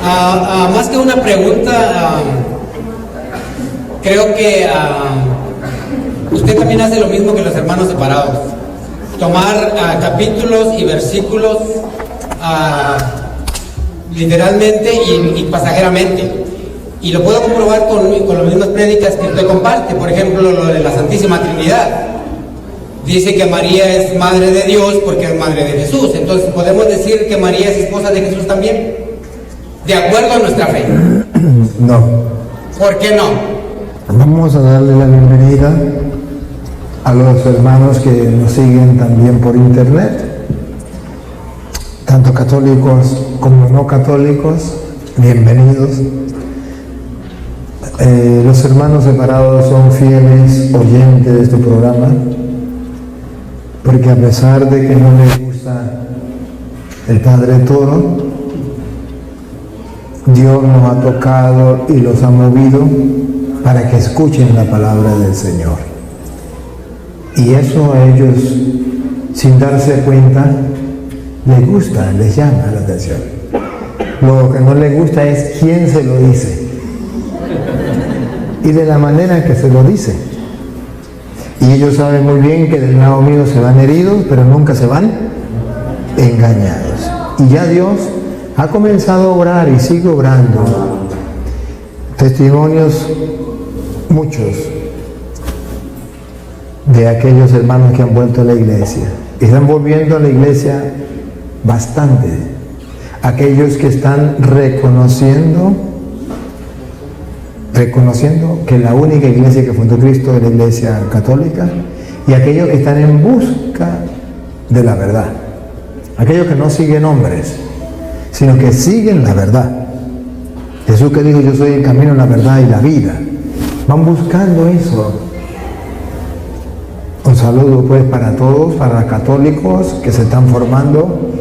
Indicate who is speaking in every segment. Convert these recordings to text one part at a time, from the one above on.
Speaker 1: Más que una pregunta, creo que usted también hace lo mismo que los hermanos separados. Tomar capítulos y versículos literalmente y pasajeramente. Y lo puedo comprobar con las mismas prédicas que usted comparte. Por ejemplo, lo de la Santísima Trinidad. Dice que María es madre de Dios porque es madre de Jesús. Entonces, ¿podemos decir que María es esposa de Jesús también? De acuerdo a nuestra fe.
Speaker 2: No.
Speaker 1: ¿Por qué no?
Speaker 2: Vamos a darle la bienvenida a los hermanos que nos siguen también por internet, tanto católicos como no católicos. Bienvenidos. Los hermanos separados son fieles oyentes de este programa, porque a pesar de que no les gusta el Padre Toro, Dios nos ha tocado y los ha movido para que escuchen la palabra del Señor. Y eso a ellos, sin darse cuenta, les gusta, les llama la atención. Lo que no les gusta es quién se lo dice y de la manera que se lo dice. Y ellos saben muy bien que del lado mío se van heridos, pero nunca se van engañados. Y ya Dios ha comenzado a obrar y sigue obrando. Testimonios muchos de aquellos hermanos que han vuelto a la iglesia. Están volviendo a la iglesia bastante. Aquellos que están reconociendo que la única iglesia que fundó Cristo es la iglesia católica, y aquellos que están en busca de la verdad. Aquellos que no siguen hombres, sino que siguen la verdad. Jesús que dijo: yo soy el camino, la verdad y la vida. Van buscando eso. Un saludo pues para todos, para los católicos que se están formando,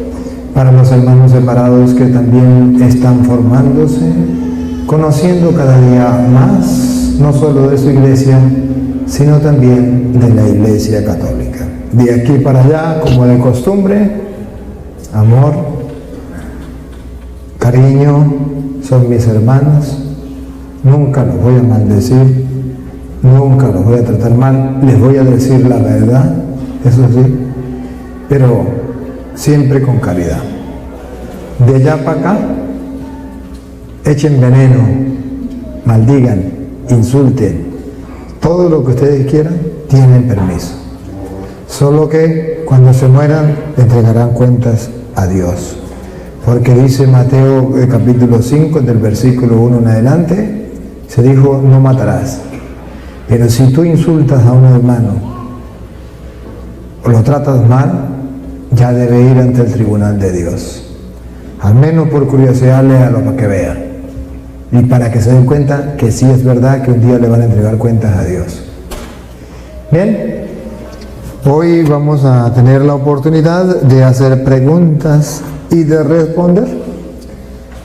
Speaker 2: para los hermanos separados que también están formándose, conociendo cada día más, no solo de su iglesia, sino también de la iglesia católica. De aquí para allá, como de costumbre, amor, cariño, son mis hermanos, nunca los voy a maldecir, nunca los voy a tratar mal, les voy a decir la verdad, eso sí, pero siempre con caridad. De allá para acá, echen veneno, maldigan, insulten, todo lo que ustedes quieran, tienen permiso. Solo que cuando se mueran, entregarán cuentas a Dios. Porque dice Mateo capítulo 5, del versículo 1 en adelante, se dijo: no matarás. Pero si tú insultas a un hermano o lo tratas mal, ya debe ir ante el tribunal de Dios. Al menos por curiosidad, léalo para que vean. Y para que se den cuenta que sí es verdad que un día le van a entregar cuentas a Dios. Bien, hoy vamos a tener la oportunidad de hacer preguntas y de responder.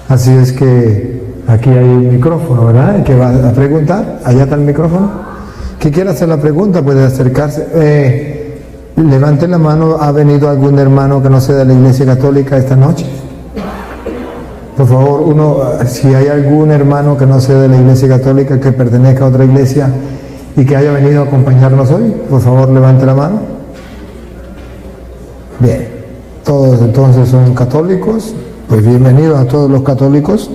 Speaker 2: Así es que aquí hay un micrófono, ¿verdad? El que va a preguntar, allá está el micrófono. Que quiera hacer la pregunta puede acercarse. Levante la mano. ¿Ha venido algún hermano que no sea de la Iglesia Católica esta noche? Por favor, si hay algún hermano que no sea de la Iglesia Católica, que pertenezca a otra iglesia y que haya venido a acompañarnos hoy, por favor levante la mano. Bien, todos entonces son católicos. Pues bienvenidos a todos los católicos.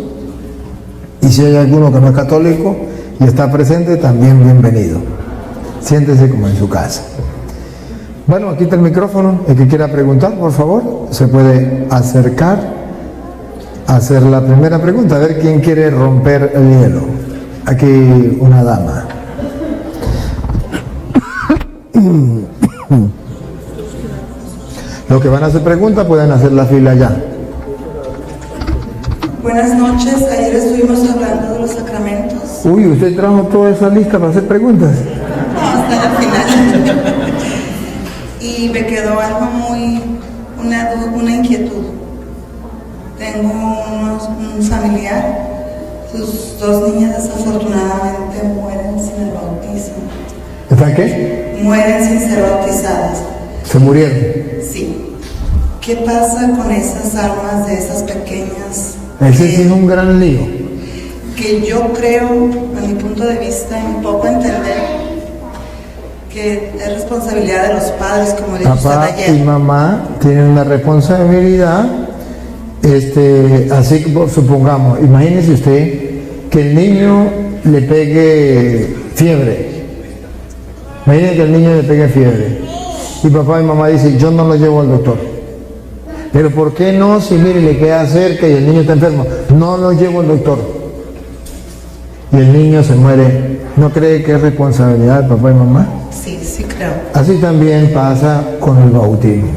Speaker 2: Y si hay alguno que no es católico y está presente, también bienvenido. Siéntese como en su casa. Bueno, aquí está el micrófono. El que quiera preguntar, por favor, se puede acercar a hacer la primera pregunta. A ver quién quiere romper el hielo. Aquí una dama. Los que van a hacer preguntas pueden hacer la fila ya.
Speaker 3: Buenas noches. Ayer estuvimos hablando de los sacramentos.
Speaker 2: Uy, ¿usted trajo toda esa lista para hacer preguntas?
Speaker 3: No, hasta el final. Y me quedó algo una inquietud. Tengo un familiar, sus dos niñas desafortunadamente mueren sin el bautismo.
Speaker 2: ¿Están qué?
Speaker 3: Mueren sin ser bautizadas.
Speaker 2: ¿Se murieron?
Speaker 3: Sí. ¿Qué pasa con esas almas de esas pequeñas
Speaker 2: Ese sí es un gran lío.
Speaker 3: Que yo creo, a mi punto de vista, un poco entender que es responsabilidad de los padres, como dijo usted
Speaker 2: Papá
Speaker 3: ayer.
Speaker 2: y mamá tienen una responsabilidad, así que supongamos, imagínese usted que el niño le pegue fiebre. Imagínese que el niño le pegue fiebre. Y papá y mamá dicen, yo no lo llevo al doctor. Pero ¿por qué no? Si mire, le queda cerca y el niño está enfermo. No lo llevo al doctor. Y el niño se muere. ¿No cree que es responsabilidad de papá y mamá?
Speaker 3: Sí, sí creo.
Speaker 2: Así también pasa con el bautismo.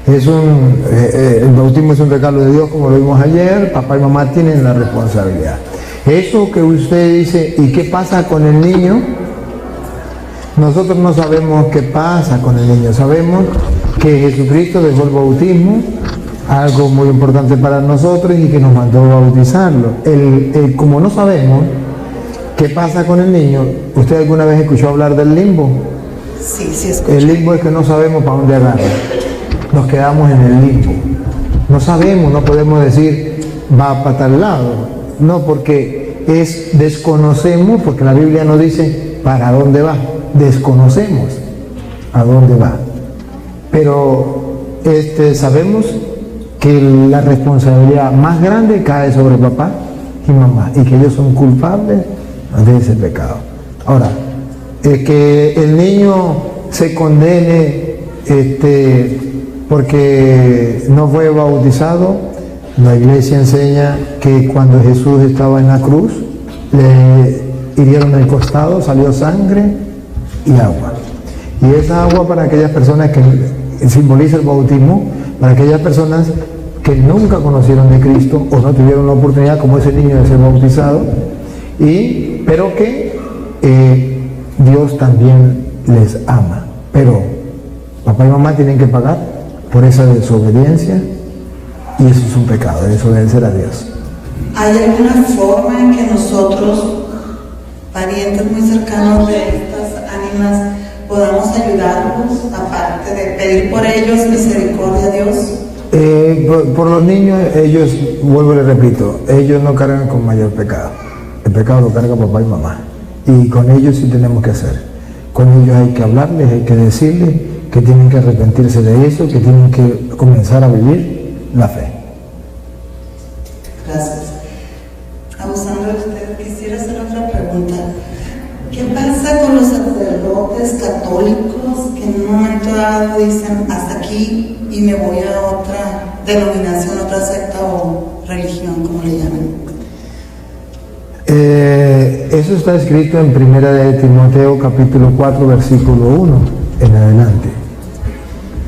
Speaker 2: El bautismo es un regalo de Dios, como lo vimos ayer. Papá y mamá tienen la responsabilidad. Eso que usted dice, ¿y qué pasa con el niño? Nosotros no sabemos qué pasa con el niño. Sabemos que Jesucristo dejó el bautismo, algo muy importante para nosotros, y que nos mandó a bautizarlo. Como no sabemos qué pasa con el niño, ¿usted alguna vez escuchó hablar del limbo?
Speaker 3: Sí, sí escucho.
Speaker 2: El limbo es que no sabemos para dónde agarrar. Nos quedamos en el limbo. No sabemos, no podemos decir va para tal lado. No, porque desconocemos, porque la Biblia nos dice para dónde va. Desconocemos a dónde va. Pero sabemos que la responsabilidad más grande cae sobre papá y mamá, y que ellos son culpables de ese pecado. Ahora, que el niño se condene porque no fue bautizado, la iglesia enseña que cuando Jesús estaba en la cruz, le hirieron el costado, salió sangre y agua. Y esa agua, para aquellas personas que simboliza el bautismo, para aquellas personas que nunca conocieron de Cristo o no tuvieron la oportunidad, como ese niño, de ser bautizado, pero que Dios también les ama. Pero papá y mamá tienen que pagar por esa desobediencia, y eso es un pecado, desobedecer a Dios.
Speaker 3: ¿Hay alguna forma en que nosotros, parientes muy cercanos de estas ánimas, podamos ayudarlos, aparte de pedir por ellos misericordia a Dios?
Speaker 2: Por los niños, ellos, vuelvo y le repito, ellos no cargan con mayor pecado. El pecado lo carga papá y mamá. Y con ellos sí tenemos que hacer. Con ellos hay que hablarles, hay que decirles que tienen que arrepentirse de eso, que tienen que comenzar a vivir la fe.
Speaker 3: Gracias. Abusando de usted, quisiera hacer otra pregunta. ¿Qué pasa con los sacerdotes católicos que en un momento dado dicen hasta aquí y me voy a otra denominación, otra secta o religión, como le llaman?
Speaker 2: Eso está escrito en 1 de Timoteo capítulo 4 versículo 1 en adelante.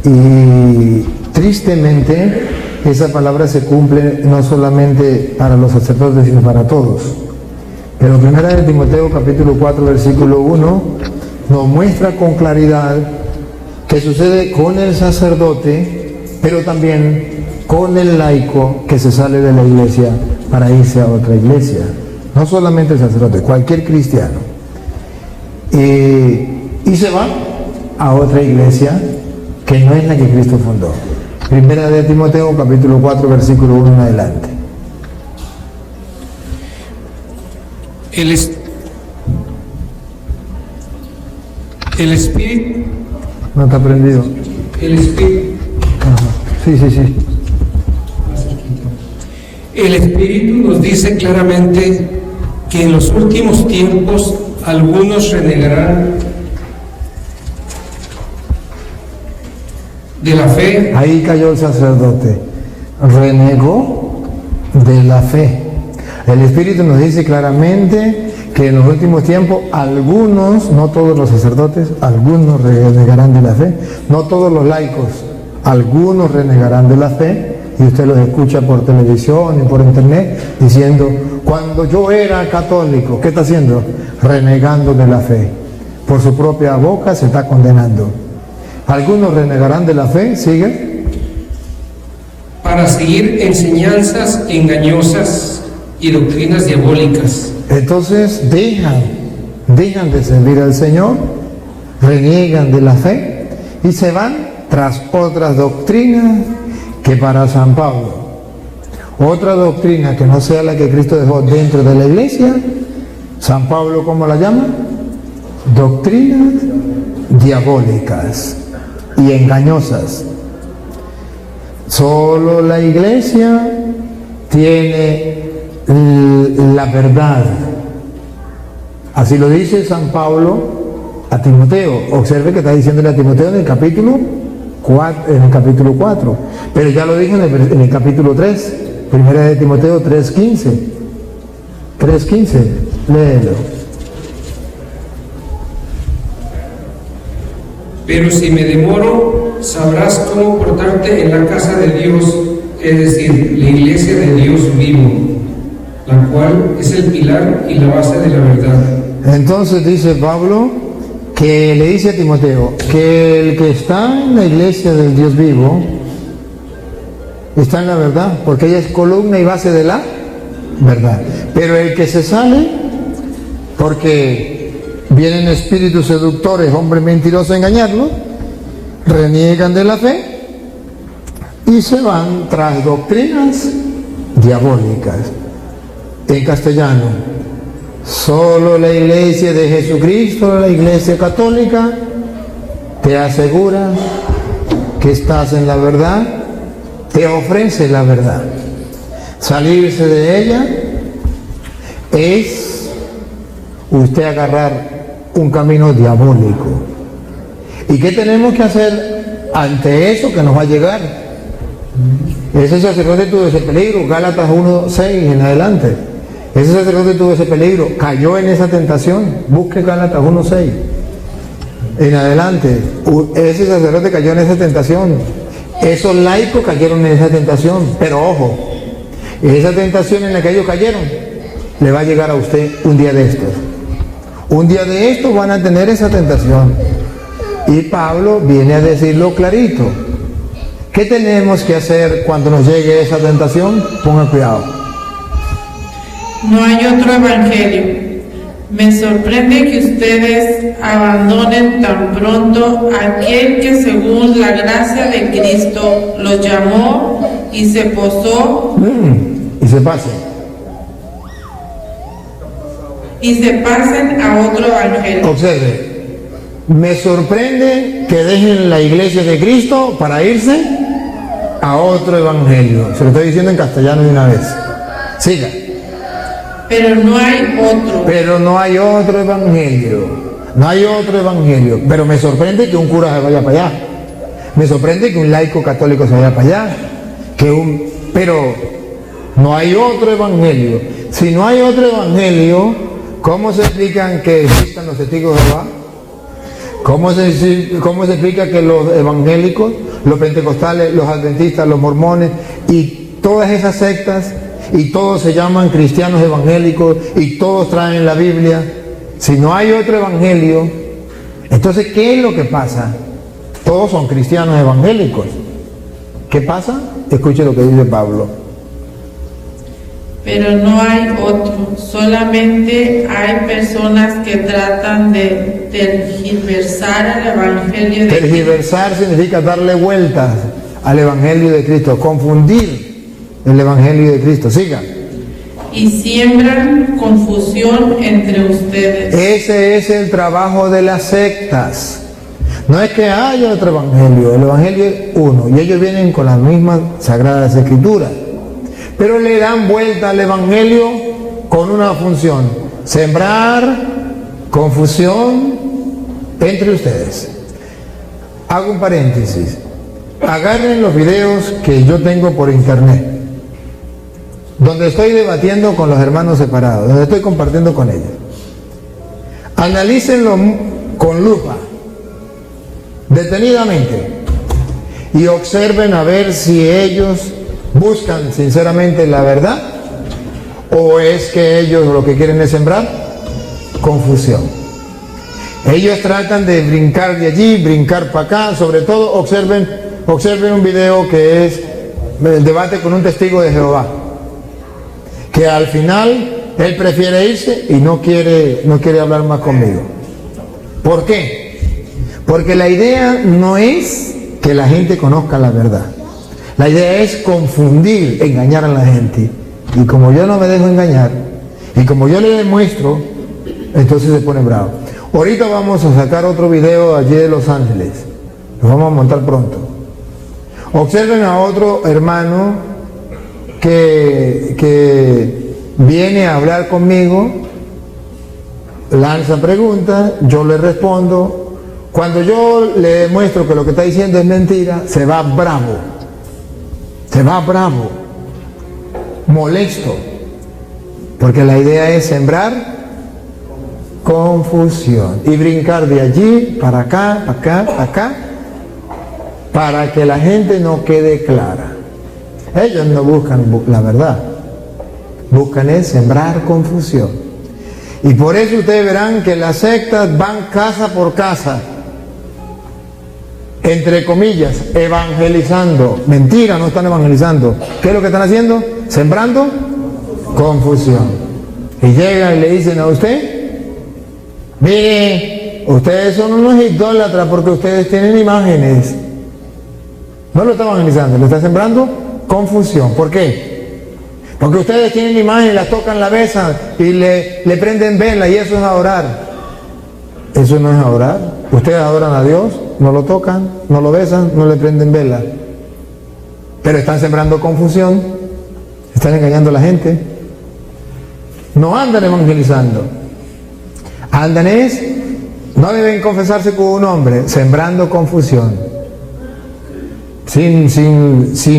Speaker 2: Y tristemente esa palabra se cumple no solamente para los sacerdotes, sino para todos. Pero 1 de Timoteo capítulo 4 versículo 1 nos muestra con claridad que sucede con el sacerdote, pero también con el laico que se sale de la iglesia para irse a otra iglesia. No solamente el sacerdote, cualquier cristiano. Y se va a otra iglesia que no es la que Cristo fundó. 1 de Timoteo capítulo 4 versículo 1 en adelante.
Speaker 4: El espíritu.
Speaker 2: ¿No está prendido?
Speaker 4: El espíritu.
Speaker 2: Ajá. Sí.
Speaker 4: El espíritu nos dice claramente que en los últimos tiempos algunos renegarán de la fe.
Speaker 2: Ahí cayó el sacerdote. Renegó de la fe. El Espíritu nos dice claramente que en los últimos tiempos algunos, no todos los sacerdotes, algunos renegarán de la fe. No todos los laicos, algunos renegarán de la fe. Y usted los escucha por televisión y por internet diciendo, cuando yo era católico, ¿qué está haciendo? Renegando de la fe. Por su propia boca se está condenando. Algunos renegarán de la fe, sigue.
Speaker 4: Para seguir enseñanzas engañosas y doctrinas diabólicas.
Speaker 2: Entonces dejan de servir al Señor, reniegan de la fe y se van tras otras doctrinas que para San Pablo otra doctrina que no sea la que Cristo dejó dentro de la iglesia, San Pablo, ¿cómo la llama? Doctrinas diabólicas y engañosas. Solo la iglesia tiene la verdad. Así lo dice San Pablo a Timoteo. Observe que está diciéndole a Timoteo en el capítulo 4, pero ya lo dijo en el capítulo 3, primera de Timoteo 3:15, léelo.
Speaker 4: Pero si me demoro, sabrás cómo portarte en la casa de Dios, es decir, la iglesia de Dios vivo, la cual es el pilar y la base de la verdad.
Speaker 2: Entonces dice Pablo, que le dice a Timoteo, que el que está en la iglesia del Dios vivo, está en la verdad, porque ella es columna y base de la verdad. Pero el que se sale, porque vienen espíritus seductores, hombres mentirosos a engañarlos, reniegan de la fe y se van tras doctrinas diabólicas. En castellano, solo la iglesia de Jesucristo, la iglesia católica, te asegura que estás en la verdad, te ofrece la verdad. Salirse de ella es usted agarrar un camino diabólico. ¿Y qué tenemos que hacer ante eso que nos va a llegar? Ese sacerdote tuvo ese peligro, Gálatas 1:6 en adelante. Ese sacerdote tuvo ese peligro, cayó en esa tentación. Busque Gálatas 1:6 en adelante. Ese sacerdote cayó en esa tentación. Esos laicos cayeron en esa tentación. Pero ojo, esa tentación en la que ellos cayeron le va a llegar a usted un día de estos. Un día de estos van a tener esa tentación. Y Pablo viene a decirlo clarito. ¿Qué tenemos que hacer cuando nos llegue esa tentación? Pongan cuidado.
Speaker 5: No hay otro evangelio. Me sorprende que ustedes abandonen tan pronto aquel que según la gracia de Cristo los llamó y se posó
Speaker 2: Y se pasen.
Speaker 5: y se pasen a otro evangelio.
Speaker 2: Observe, me sorprende que dejen la iglesia de Cristo para irse a otro evangelio. Se lo estoy diciendo en castellano de una vez. Siga.
Speaker 5: Pero no hay otro.
Speaker 2: Pero no hay otro evangelio. No hay otro evangelio. Pero me sorprende que un cura se vaya para allá. Me sorprende que un laico católico se vaya para allá. Pero no hay otro evangelio. Si no hay otro evangelio, ¿cómo se explican que existan los testigos de Jehová? ¿Cómo se explica que los evangélicos, los pentecostales, los adventistas, los mormones y todas esas sectas y todos se llaman cristianos evangélicos y todos traen la Biblia? Si no hay otro evangelio, entonces ¿qué es lo que pasa? Todos son cristianos evangélicos. ¿Qué pasa? Escuche lo que dice Pablo.
Speaker 5: Pero no hay otro, solamente hay personas que tratan de tergiversar el evangelio de
Speaker 2: Tergiversar significa darle vueltas al evangelio de Cristo, confundir el evangelio de Cristo. Siga.
Speaker 5: y siembran confusión entre ustedes.
Speaker 2: Ese es el trabajo de las sectas. No es que haya otro evangelio, el evangelio es uno y ellos vienen con las mismas sagradas escrituras, pero le dan vuelta al evangelio con una función: sembrar confusión entre ustedes. Hago un paréntesis. Agarren los videos que yo tengo por internet, donde estoy debatiendo con los hermanos separados, donde estoy compartiendo con ellos. Analícenlo con lupa, detenidamente, y observen a ver si ellos buscan sinceramente la verdad o es que ellos lo que quieren es sembrar confusión. Ellos tratan de brincar de allí, brincar para acá. Sobre todo observen un video que es el debate con un testigo de Jehová, que al final él prefiere irse y no quiere hablar más conmigo. ¿Por qué? Porque la idea no es que la gente conozca la verdad. La idea es confundir, engañar a la gente. Y como yo no me dejo engañar, y como yo le demuestro, entonces se pone bravo. Ahorita vamos a sacar otro video allí de Los Ángeles. Lo vamos a montar pronto. Observen a otro hermano que viene a hablar conmigo, lanza preguntas, yo le respondo. Cuando yo le demuestro que lo que está diciendo es mentira, se va bravo, molesto, porque la idea es sembrar confusión y brincar de allí para acá, acá, para que la gente no quede clara. Ellos no buscan la verdad, buscan es sembrar confusión. Y por eso ustedes verán que las sectas van casa por casa, entre comillas, evangelizando. Mentira, no están evangelizando. ¿Qué es lo que están haciendo? Sembrando confusión. Y llegan y le dicen a usted: mire, ustedes son unos idólatras porque ustedes tienen imágenes. No lo está evangelizando, lo está sembrando confusión. ¿Por qué? Porque ustedes tienen imágenes, las tocan, la besan y le prenden vela, y eso es adorar. Eso no es adorar. Ustedes adoran a Dios, no lo tocan, no lo besan, no le prenden vela, pero están sembrando confusión, están engañando a la gente. No andan evangelizando, andan no deben confesarse con un hombre, sembrando confusión, sin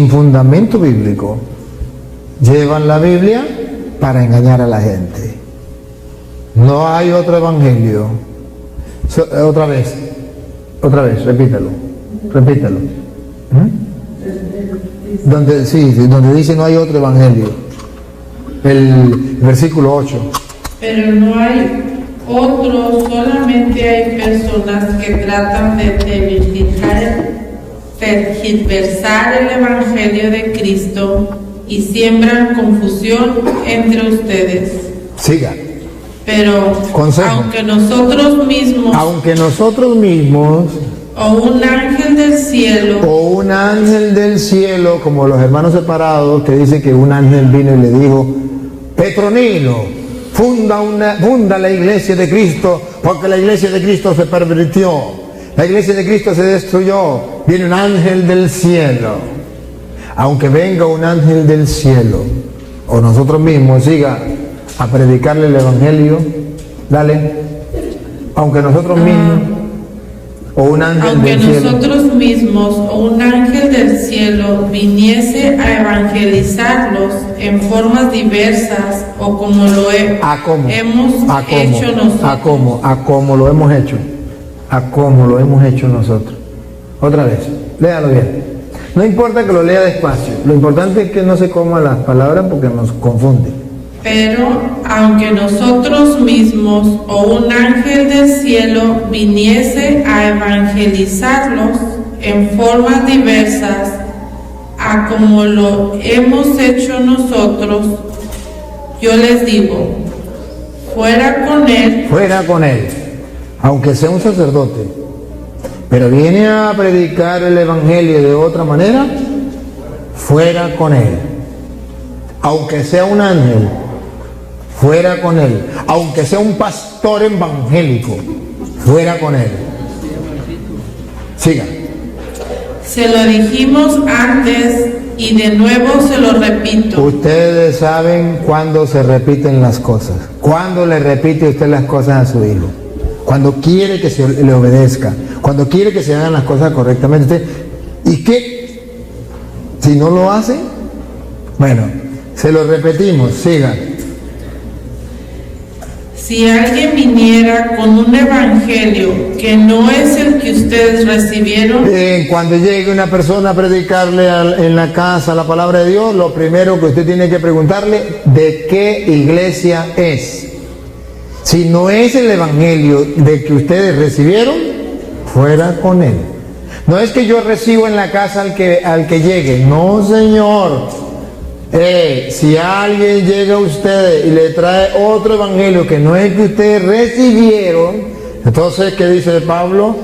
Speaker 2: fundamento bíblico. Llevan la Biblia para engañar a la gente. No hay otro evangelio. Otra vez, repítalo. Donde dice no hay otro evangelio. El versículo 8.
Speaker 5: Pero no hay otro, solamente hay personas que tratan de tergiversar el evangelio de Cristo y siembran confusión entre ustedes.
Speaker 2: Siga.
Speaker 5: Pero
Speaker 2: consejo.
Speaker 5: Aunque nosotros mismos o un ángel del cielo, como los hermanos separados, que dice que un ángel vino y le dijo: Petronilo, funda la iglesia de Cristo, porque la iglesia de Cristo se pervirtió, la iglesia de Cristo se destruyó. Viene un ángel del cielo. Aunque venga un ángel del cielo, o nosotros mismos siga a predicarle el evangelio, dale, aunque nosotros mismos o un ángel del cielo, nosotros mismos o un ángel del cielo viniese a evangelizarlos en formas diversas, o como lo hemos hecho nosotros. Otra vez, léalo bien. No importa que lo lea despacio, lo importante es que no se coma las palabras porque nos confunde. Pero aunque nosotros mismos o un ángel del cielo viniese a evangelizarlos en formas diversas, a como lo hemos hecho nosotros, yo les digo: fuera con él,
Speaker 2: aunque sea un sacerdote, pero viene a predicar el evangelio de otra manera, fuera con él. Aunque sea un ángel, fuera con él. Aunque sea un pastor evangélico, fuera con él. Siga.
Speaker 5: Se lo dijimos antes y de nuevo se lo repito.
Speaker 2: Ustedes saben cuándo se repiten las cosas. ¿Cuándo le repite usted las cosas a su hijo? Cuando quiere que se le obedezca, cuando quiere que se hagan las cosas correctamente. ¿Y qué? Si no lo hace, bueno, se lo repetimos, sigan.
Speaker 5: Si alguien viniera con un evangelio que no es el que ustedes recibieron,
Speaker 2: cuando llegue una persona a predicarle en la casa la palabra de Dios, lo primero que usted tiene que preguntarle: ¿de qué iglesia es? Si no es el evangelio de que ustedes recibieron, fuera con él. No es que yo recibo en la casa al que llegue. No, señor. Si alguien llega a usted y le trae otro evangelio que no es el que ustedes recibieron, entonces, ¿qué dice Pablo?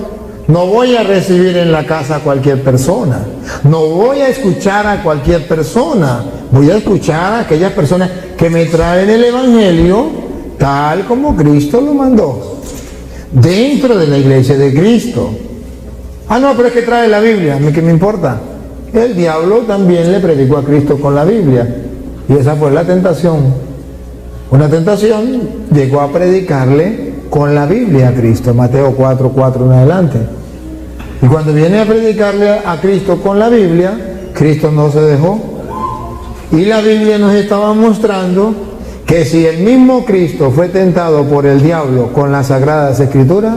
Speaker 2: No voy a recibir en la casa a cualquier persona. No voy a escuchar a cualquier persona. Voy a escuchar a aquellas personas que me traen el Evangelio tal como Cristo lo mandó. Dentro de la iglesia de Cristo. Ah, no, pero es que trae la Biblia. ¿A mí qué me importa? El diablo también le predicó a Cristo con la Biblia. Y esa fue la tentación. Una tentación llegó a predicarle con la Biblia a Cristo, Mateo 4:4 en adelante. Y cuando viene a predicarle a Cristo con la Biblia, Cristo no se dejó. Y la Biblia nos estaba mostrando que si el mismo Cristo fue tentado por el diablo con las Sagradas Escrituras,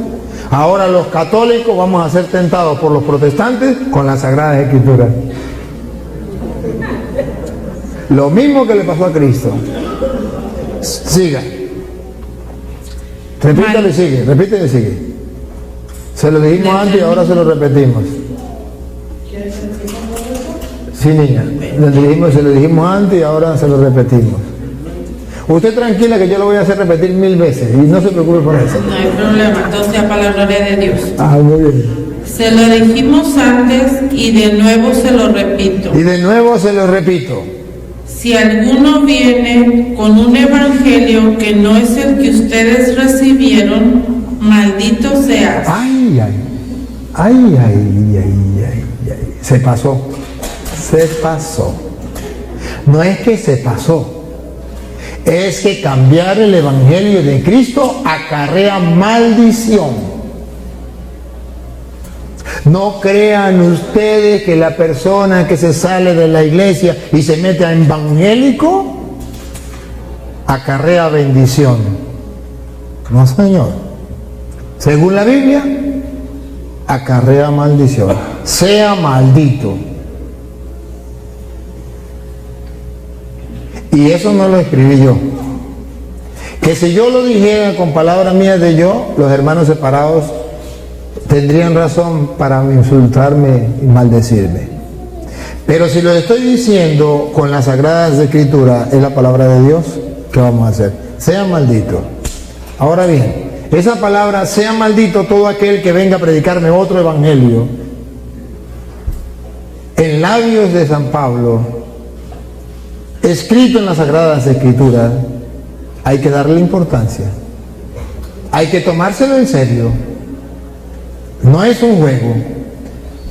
Speaker 2: ahora los católicos vamos a ser tentados por los protestantes con las Sagradas Escrituras. Lo mismo que le pasó a Cristo. Siga. Repítale y sigue, repítale y sigue. Se lo dijimos antes y ahora se lo repetimos. Sí, niña. Se lo dijimos antes y ahora se lo repetimos. Usted tranquila que yo lo voy a hacer repetir 1000 veces y no se preocupe por eso.
Speaker 5: No hay problema, entonces para la gloria de Dios.
Speaker 2: Ah, muy bien.
Speaker 5: Se lo dijimos antes y de nuevo se lo repito.
Speaker 2: Y de nuevo se lo repito.
Speaker 5: Si alguno viene con un evangelio que no es el que ustedes recibieron, maldito sea.
Speaker 2: Ay, ay, ay, ay, ay, ay, ay. Se pasó. Se pasó. No es que se pasó. Es que cambiar el evangelio de Cristo acarrea maldición. No crean ustedes que la persona que se sale de la iglesia y se mete a evangélico acarrea bendición. No, señor. Según la Biblia, acarrea maldición. Sea maldito. Y eso no lo escribí yo. Que si yo lo dijera con palabras mías de yo, los hermanos separados tendrían razón para insultarme y maldecirme. Pero si lo estoy diciendo con las Sagradas Escrituras, es la palabra de Dios, ¿qué vamos a hacer? Sea maldito. Ahora bien, esa palabra, sea maldito todo aquel que venga a predicarme otro evangelio, en labios de San Pablo, escrito en las Sagradas Escrituras, hay que darle importancia. Hay que tomárselo en serio. No es un juego.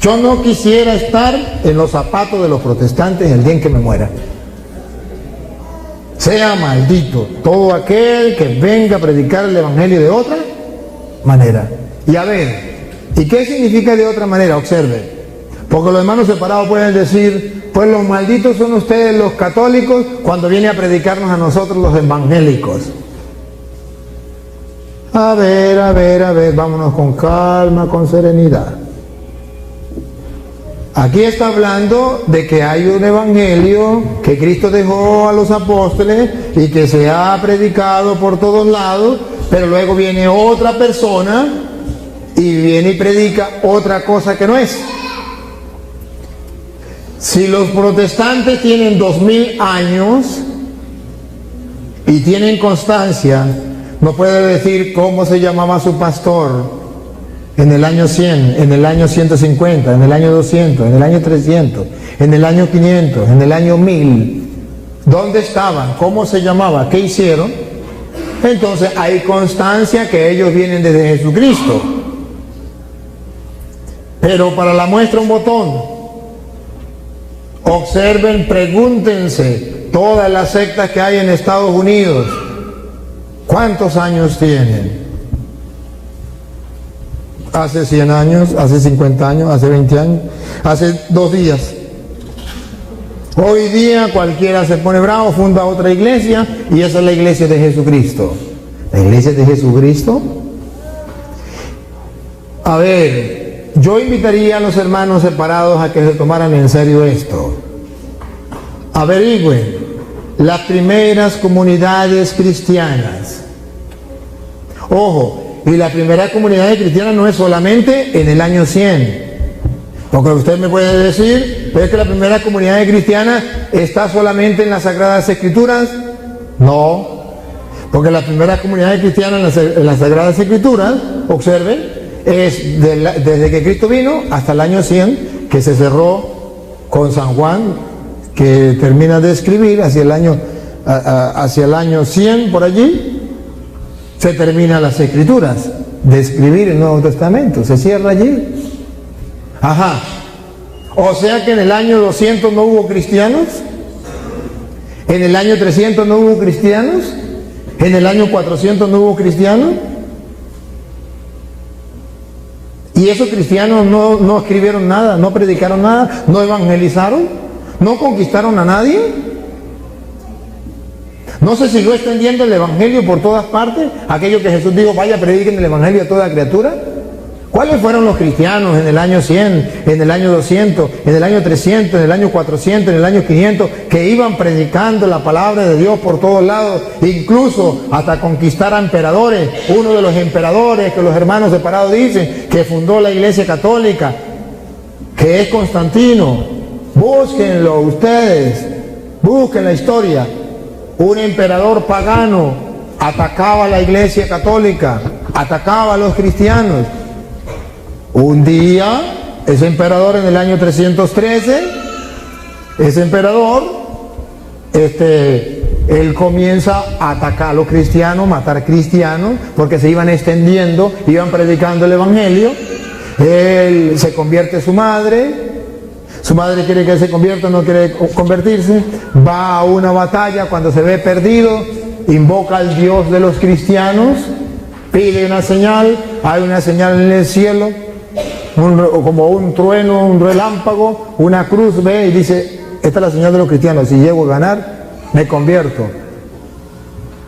Speaker 2: Yo no quisiera estar en los zapatos de los protestantes el día en que me muera. Sea maldito todo aquel que venga a predicar el evangelio de otra manera. Y a ver, ¿y qué significa de otra manera? Observe. Porque los hermanos separados pueden decir, pues los malditos son ustedes los católicos cuando viene a predicarnos a nosotros los evangélicos. A ver, vámonos con calma, con serenidad. Aquí está hablando de que hay un evangelio que Cristo dejó a los apóstoles y que se ha predicado por todos lados, pero luego viene otra persona y viene y predica otra cosa que no es. Si los protestantes tienen 2000 años y tienen constancia, no puede decir cómo se llamaba su pastor en el año 100, en el año 150, en el año 200, en el año 300, en el año 500, en el año 1000. ¿Dónde estaban? ¿Cómo se llamaba? ¿Qué hicieron? Entonces hay constancia que ellos vienen desde Jesucristo. Pero para la muestra un botón. Observen, pregúntense todas las sectas que hay en Estados Unidos. ¿Cuántos años tienen? Hace 100 años, hace 50 años, hace 20 años, hace 2 días. Hoy día cualquiera se pone bravo, funda otra iglesia y esa es la iglesia de Jesucristo. ¿La iglesia de Jesucristo? A ver, yo invitaría a los hermanos separados a que se tomaran en serio esto. Averigüen las primeras comunidades cristianas. Ojo, y la primera comunidad cristiana no es solamente en el año 100. Porque usted me puede decir, ¿es que la primera comunidad cristiana está solamente en las Sagradas Escrituras? No, porque la primera comunidad cristiana en las Sagradas Escrituras, observen, desde que Cristo vino hasta el año 100, que se cerró con San Juan, que termina de escribir hacia el año 100 por allí, se terminan las escrituras de escribir el Nuevo Testamento, se cierra allí. Ajá. O sea que en el año 200 no hubo cristianos, en el año 300 no hubo cristianos, en el año 400 no hubo cristianos. Y esos cristianos no escribieron nada, no predicaron nada, no evangelizaron, no conquistaron a nadie. No se siguió extendiendo el evangelio por todas partes, aquello que Jesús dijo, vaya, prediquen el evangelio a toda criatura. ¿Cuáles fueron los cristianos en el año 100, en el año 200, en el año 300, en el año 400, en el año 500, que iban predicando la palabra de Dios por todos lados, incluso hasta conquistar a emperadores? Uno de los emperadores que los hermanos separados dicen que fundó la Iglesia Católica, que es Constantino. Búsquenlo ustedes, busquen la historia. Un emperador pagano atacaba a la Iglesia Católica, atacaba a los cristianos. Un día, ese emperador en el año 313, ese emperador, él comienza a atacar a los cristianos, matar cristianos, porque se iban extendiendo, iban predicando el evangelio. Él se convierte su madre quiere que se convierta, no quiere convertirse, va a una batalla, cuando se ve perdido, invoca al Dios de los cristianos, pide una señal, hay una señal en el cielo, como un trueno, un relámpago, una cruz, ve y dice, esta es la señal de los cristianos, si llego a ganar, me convierto.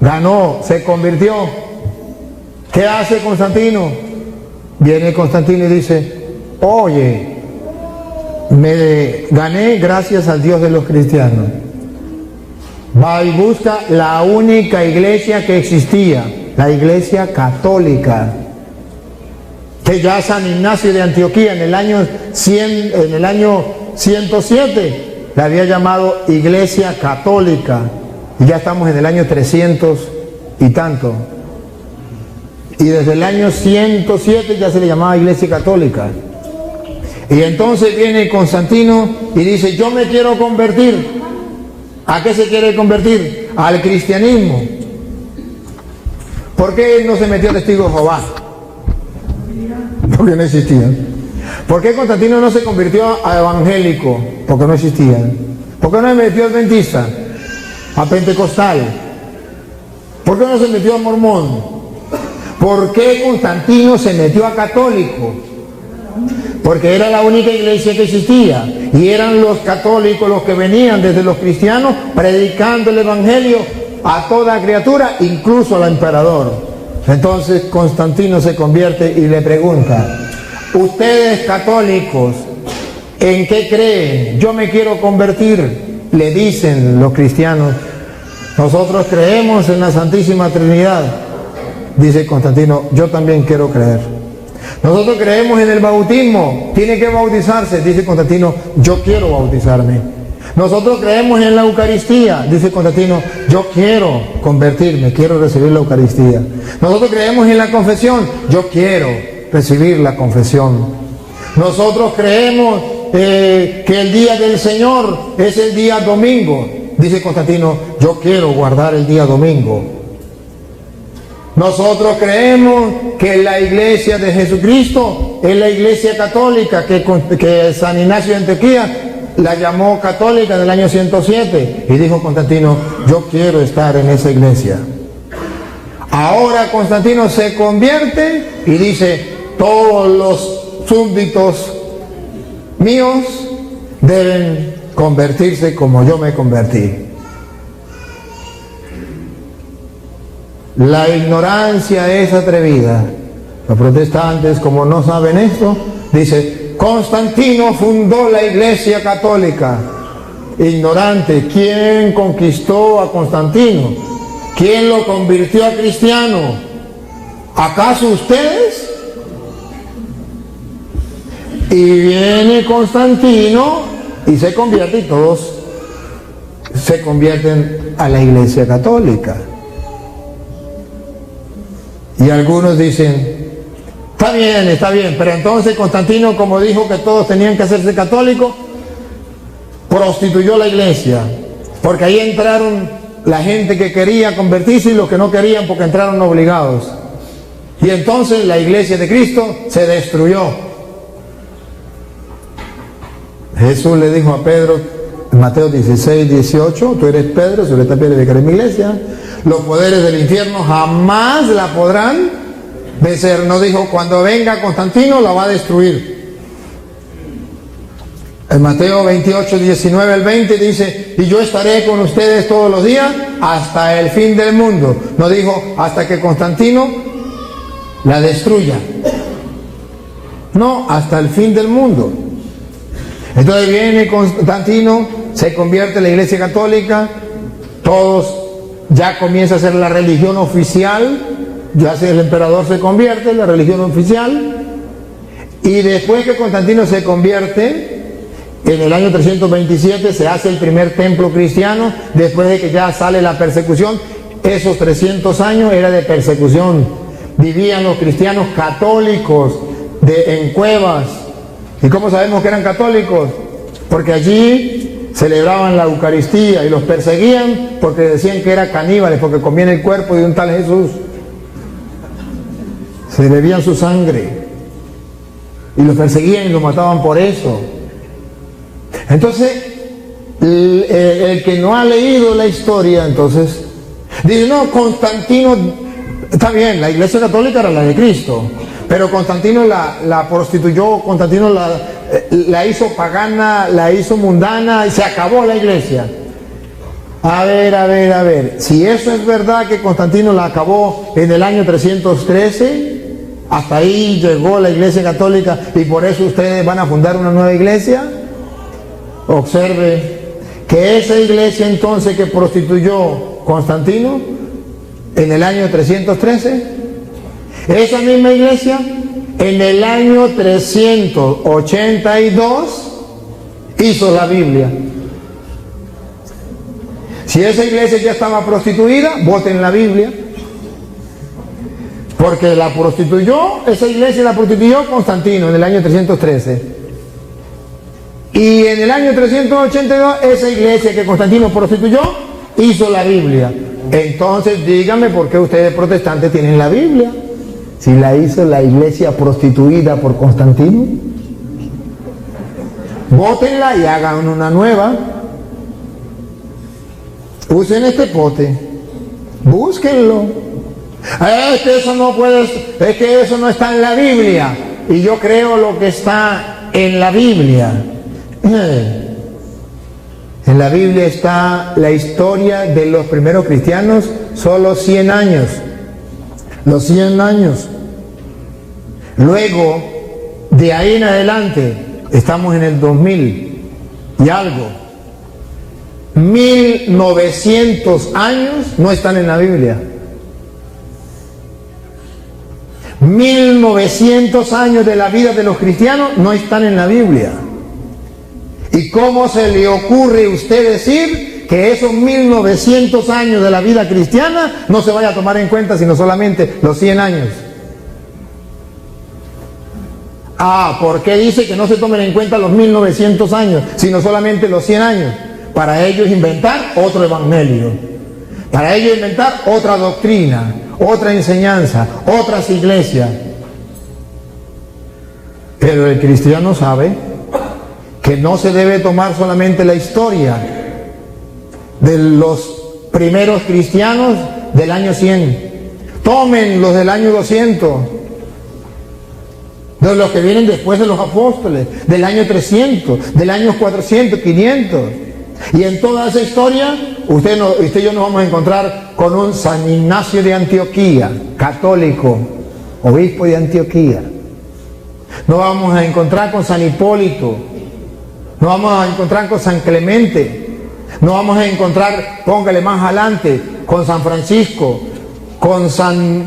Speaker 2: Ganó, se convirtió. ¿Qué hace Constantino? Viene Constantino y dice, oye, me gané gracias al Dios de los cristianos. Va y busca la única iglesia que existía, la Iglesia Católica, que ya San Ignacio de Antioquía en el año 107 la había llamado Iglesia Católica, y ya estamos en el año 300 y tanto, y desde el año 107 ya se le llamaba Iglesia Católica. Y entonces viene Constantino y dice, yo me quiero convertir. ¿A qué se quiere convertir? Al cristianismo. ¿Por qué no se metió testigo de Jehová? Porque no existían. ¿Por qué Constantino no se convirtió a evangélico? Porque no existían. ¿Por qué no se metió a adventista? A pentecostal. ¿Por qué no se metió a mormón? ¿Por qué Constantino se metió a católico? Porque era la única iglesia que existía, y eran los católicos los que venían desde los cristianos predicando el evangelio a toda criatura, incluso al emperador. Entonces Constantino se convierte y le pregunta, ustedes católicos, ¿en qué creen? Yo me quiero convertir. Le dicen los cristianos, nosotros creemos en la Santísima Trinidad. Dice Constantino, yo también quiero creer. Nosotros creemos en el bautismo, tiene que bautizarse. Dice Constantino, yo quiero bautizarme. Nosotros creemos en la Eucaristía. Dice Constantino, yo quiero convertirme, quiero recibir la Eucaristía. Nosotros creemos en la confesión, yo quiero recibir la confesión. Nosotros creemos que el día del Señor es el día domingo. Dice Constantino, yo quiero guardar el día domingo. Nosotros creemos que la iglesia de Jesucristo es la iglesia católica, que San Ignacio de Antioquía la llamó católica en el año 107. Y dijo Constantino, yo quiero estar en esa iglesia. Ahora Constantino se convierte y dice, todos los súbditos míos deben convertirse como yo me convertí. La ignorancia es atrevida. Los protestantes, como no saben esto, dice, Constantino fundó la Iglesia Católica. Ignorante, ¿quién conquistó a Constantino? ¿Quién lo convirtió a cristiano? ¿Acaso ustedes? Y viene Constantino y se convierte, y todos se convierten a la Iglesia Católica. Y algunos dicen, Está bien, pero entonces Constantino, como dijo que todos tenían que hacerse católicos, prostituyó la iglesia, porque ahí entraron la gente que quería convertirse y los que no querían porque entraron obligados. Y entonces la iglesia de Cristo se destruyó. Jesús le dijo a Pedro en Mateo 16, 18, tú eres Pedro, sobre esta piedra edificaré mi iglesia, los poderes del infierno jamás la podrán vencer. No dijo, cuando venga Constantino la va a destruir. En Mateo 28, 19 al 20 dice, y yo estaré con ustedes todos los días hasta el fin del mundo. No dijo, hasta que Constantino la destruya. No, hasta el fin del mundo. Entonces viene Constantino, se convierte en la iglesia católica, todos ya comienza a ser la religión oficial, ya el emperador se convierte en la religión oficial, y después que Constantino se convierte, en el año 327 se hace el primer templo cristiano, después de que ya sale la persecución. Esos 300 años era de persecución, vivían los cristianos católicos en cuevas. ¿Y cómo sabemos que eran católicos? Porque allí celebraban la Eucaristía y los perseguían porque decían que eran caníbales, porque comían el cuerpo de un tal Jesús. Se bebían su sangre y los perseguían y los mataban por eso. Entonces, el que no ha leído la historia, entonces, dice, no, Constantino, está bien, la iglesia católica era la de Cristo, pero Constantino la prostituyó, Constantino la hizo pagana, la hizo mundana y se acabó la iglesia. A ver, si eso es verdad que Constantino la acabó en el año 313, hasta ahí llegó la iglesia católica y por eso ustedes van a fundar una nueva iglesia. Observe que esa iglesia entonces que prostituyó Constantino en el año 313, esa misma iglesia en el año 382 hizo la Biblia. Si esa iglesia ya estaba prostituida, voten la Biblia, porque la prostituyó, esa iglesia la prostituyó Constantino en el año 313. Y en el año 382, esa iglesia que Constantino prostituyó, hizo la Biblia. Entonces, díganme por qué ustedes protestantes tienen la Biblia, si la hizo la iglesia prostituida por Constantino. Vótenla y hagan una nueva. Usen este pote. Búsquenlo. Es que eso no puede, es que eso no está en la Biblia. Y yo creo lo que está en la Biblia. En la Biblia está la historia de los primeros cristianos, solo 100 años. Los 100 años. Luego, de ahí en adelante, estamos en el 2000 y algo. 1900 años no están en la Biblia. 1900 años de la vida de los cristianos no están en la Biblia. ¿Y cómo se le ocurre a usted decir que esos 1900 años de la vida cristiana no se vaya a tomar en cuenta sino solamente los 100 años? ¿Por qué dice que no se tomen en cuenta los 1900 años sino solamente los 100 años? Para ellos inventar otro evangelio, para ellos inventar otra doctrina, otra enseñanza, otras iglesias. Pero el cristiano sabe que no se debe tomar solamente la historia de los primeros cristianos del año 100. Tomen los del año 200, de los que vienen después de los apóstoles, del año 300, del año 400, 500. Y en toda esa historia, usted y yo nos vamos a encontrar con un San Ignacio de Antioquía, católico, obispo de Antioquía. Nos vamos a encontrar con San Hipólito. Nos vamos a encontrar con San Clemente. Nos vamos a encontrar, póngale más adelante, con San Francisco, con San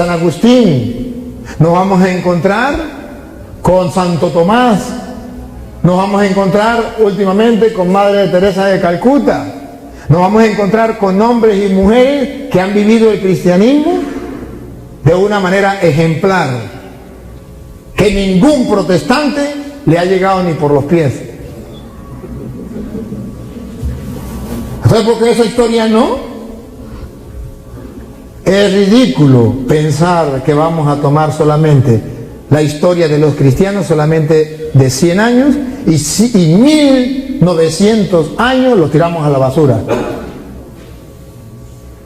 Speaker 2: Agustín. Nos vamos a encontrar con Santo Tomás. Nos vamos a encontrar últimamente con Madre Teresa de Calcuta. Nos vamos a encontrar con hombres y mujeres que han vivido el cristianismo de una manera ejemplar, que ningún protestante le ha llegado ni por los pies. ¿Sabes por qué esa historia no? Es ridículo pensar que vamos a tomar solamente la historia de los cristianos solamente de 100 años y 1900 años los tiramos a la basura.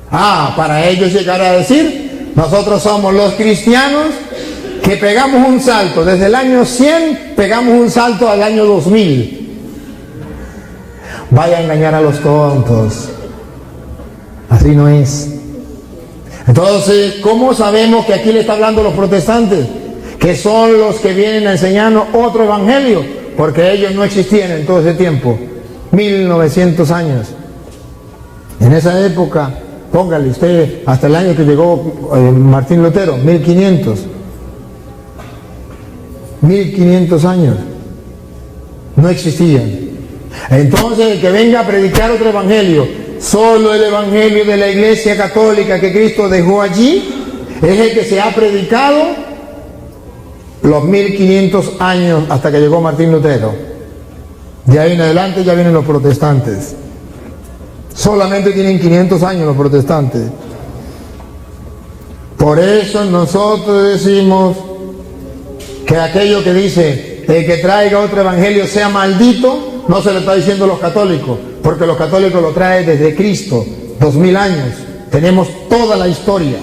Speaker 2: Para ellos llegar a decir, nosotros somos los cristianos que pegamos un salto, desde el año 100 pegamos un salto al año 2000. Vaya a engañar a los tontos. Así no es. Entonces, ¿cómo sabemos que aquí le está hablando a los protestantes? Que son los que vienen a enseñarnos otro evangelio, porque ellos no existían en todo ese tiempo, 1900 años. En esa época, póngale usted, hasta el año que llegó Martín Lutero, 1500. 1500 años. No existían. Entonces, el que venga a predicar otro evangelio, solo el evangelio de la Iglesia Católica que Cristo dejó allí, es el que se ha predicado los 1500 años hasta que llegó Martín Lutero. De ahí en adelante ya vienen los protestantes. Solamente tienen 500 años los protestantes. Por eso nosotros decimos que aquello que dice el que traiga otro evangelio sea maldito, no se le está diciendo a los católicos, porque los católicos lo traen desde Cristo, 2000 años. Tenemos toda la historia.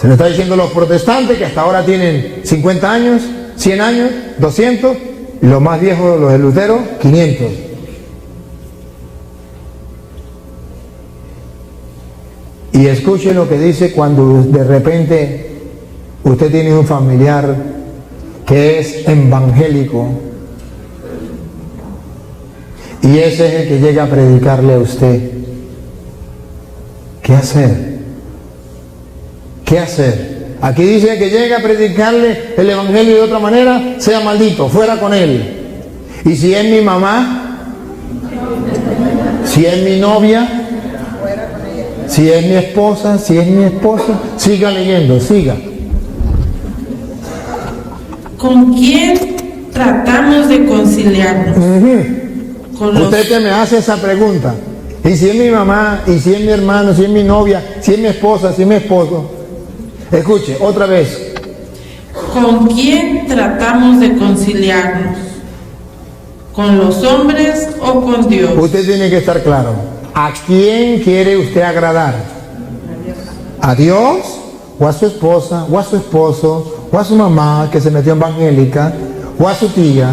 Speaker 2: Se le está diciendo a los protestantes que hasta ahora tienen 50 años, 100 años, 200, y los más viejos, los de Lutero, 500. Y escuche lo que dice cuando de repente usted tiene un familiar que es evangélico y ese es el que llega a predicarle a usted. ¿Qué hacer? ¿Qué hacer? Aquí dice que llega a predicarle el evangelio de otra manera, sea maldito, fuera con él. Y si es mi mamá, si es mi novia, si es mi esposa, si es mi esposo, siga leyendo, siga.
Speaker 5: ¿Con quién tratamos de conciliarnos? Con los...
Speaker 2: Usted que me hace esa pregunta, y si es mi mamá, y si es mi hermano, si es mi novia, si es mi esposa, si es mi esposo, escuche, otra vez.
Speaker 5: ¿Con quién tratamos de conciliarnos? ¿Con los hombres o con Dios?
Speaker 2: Usted tiene que estar claro. ¿A quién quiere usted agradar? ¿A Dios? ¿O a su esposa? ¿O a su esposo? ¿O a su mamá que se metió evangélica? ¿O a su tía?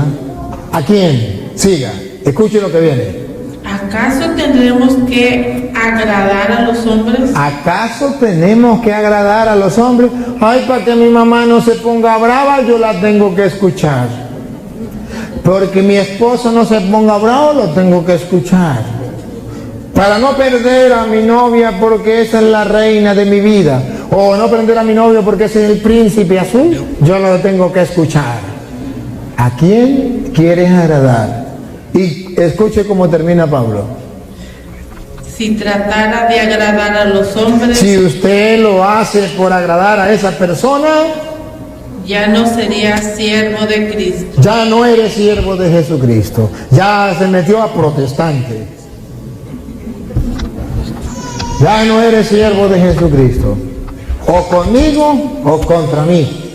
Speaker 2: ¿A quién? Siga, escuche lo que viene.
Speaker 5: ¿Acaso tendremos que agradar a los hombres?
Speaker 2: ¿Acaso tenemos que agradar a los hombres? Ay, para que mi mamá no se ponga brava, yo la tengo que escuchar. Porque mi esposo no se ponga bravo, lo tengo que escuchar. Para no perder a mi novia porque esa es la reina de mi vida. O no perder a mi novio porque ese es el príncipe azul, yo lo tengo que escuchar. ¿A quién quieres agradar? Y escuche cómo termina Pablo.
Speaker 5: Si tratara de agradar a los hombres,
Speaker 2: si usted lo hace por agradar a esa persona,
Speaker 5: ya no sería siervo de Cristo.
Speaker 2: Ya no eres siervo de Jesucristo. Ya se metió a protestante. Ya no eres siervo de Jesucristo. O conmigo o contra mí.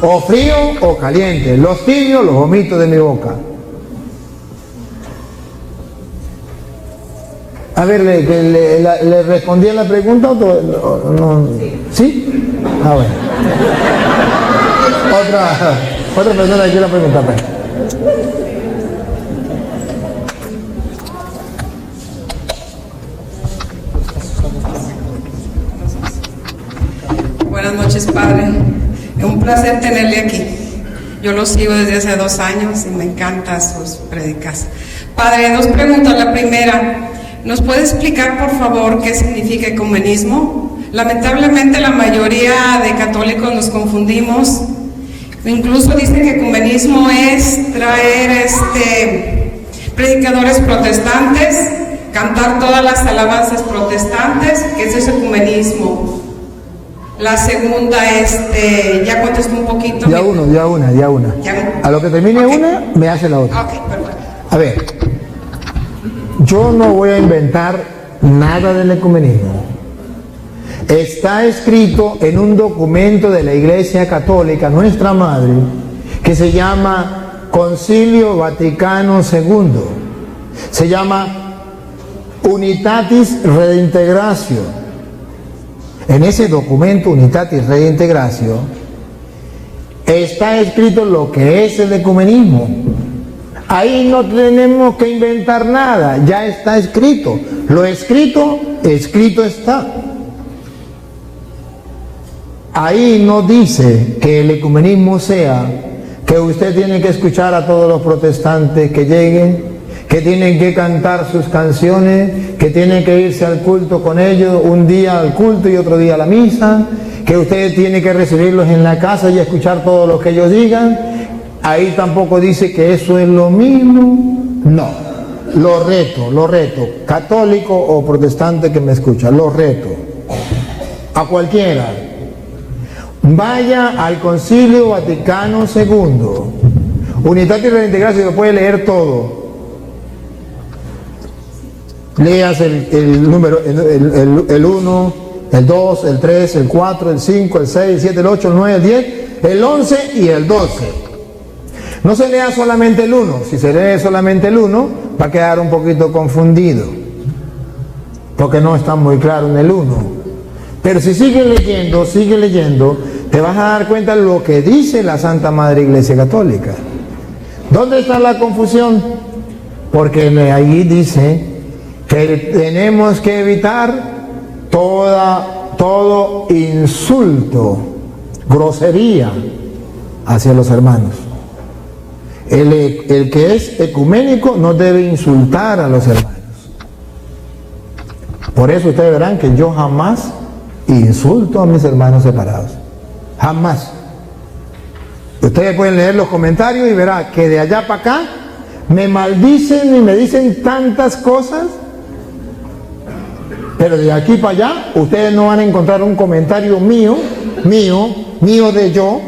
Speaker 2: O frío o caliente. Los tibios los vomito de mi boca. A ver, ¿le respondí a la pregunta o no? ¿Sí? Ah, bueno. Otra persona que quiera preguntar.
Speaker 6: Buenas noches, padre. Es un placer tenerle aquí. Yo lo sigo desde hace 2 años y me encantan sus predicas. Padre, 2 preguntas. La primera, ¿nos puede explicar, por favor, qué significa ecumenismo? Lamentablemente la mayoría de católicos nos confundimos. Incluso dicen que ecumenismo es traer predicadores protestantes, cantar todas las alabanzas protestantes, que ese es ecumenismo. La segunda, ya contestó un poquito.
Speaker 2: Ya una.
Speaker 6: Ya.
Speaker 2: A lo que termine
Speaker 6: Ok.
Speaker 2: una, me hace la otra.
Speaker 6: Ok, perfecto.
Speaker 2: A ver, yo no voy a inventar nada del ecumenismo. Está escrito en un documento de la Iglesia Católica, nuestra madre, que se llama Concilio Vaticano II. Se llama Unitatis Redintegratio. En ese documento Unitatis Redintegratio está escrito lo que es el ecumenismo. Ahí no tenemos que inventar nada, ya está escrito. Lo escrito está. Ahí no dice que el ecumenismo sea que usted tiene que escuchar a todos los protestantes que lleguen, que tienen que cantar sus canciones, que tienen que irse al culto con ellos, un día al culto y otro día a la misa, que usted tiene que recibirlos en la casa y escuchar todo lo que ellos digan. Ahí tampoco dice que eso es lo mismo. No, lo reto, católico o protestante que me escucha, lo reto, a cualquiera. Vaya al Concilio Vaticano II, Unitatis Redintegratio, lo puede leer todo. Leas el número, el 1, el 2, el 3, el 4, el 5, el 6, el 7, el 8, el 9, el 10, el 11 y el 12. No se lea solamente el 1, si se lee solamente el 1 va a quedar un poquito confundido, porque no está muy claro en el 1. Pero si sigue leyendo, te vas a dar cuenta de lo que dice la Santa Madre Iglesia Católica. ¿Dónde está la confusión? Porque ahí dice que tenemos que evitar todo insulto, grosería hacia los hermanos. El que es ecuménico no debe insultar a los hermanos. Por eso ustedes verán que yo jamás insulto a mis hermanos separados. Jamás. Ustedes pueden leer los comentarios y verán que de allá para acá me maldicen y me dicen tantas cosas, pero de aquí para allá ustedes no van a encontrar un comentario mío de yo,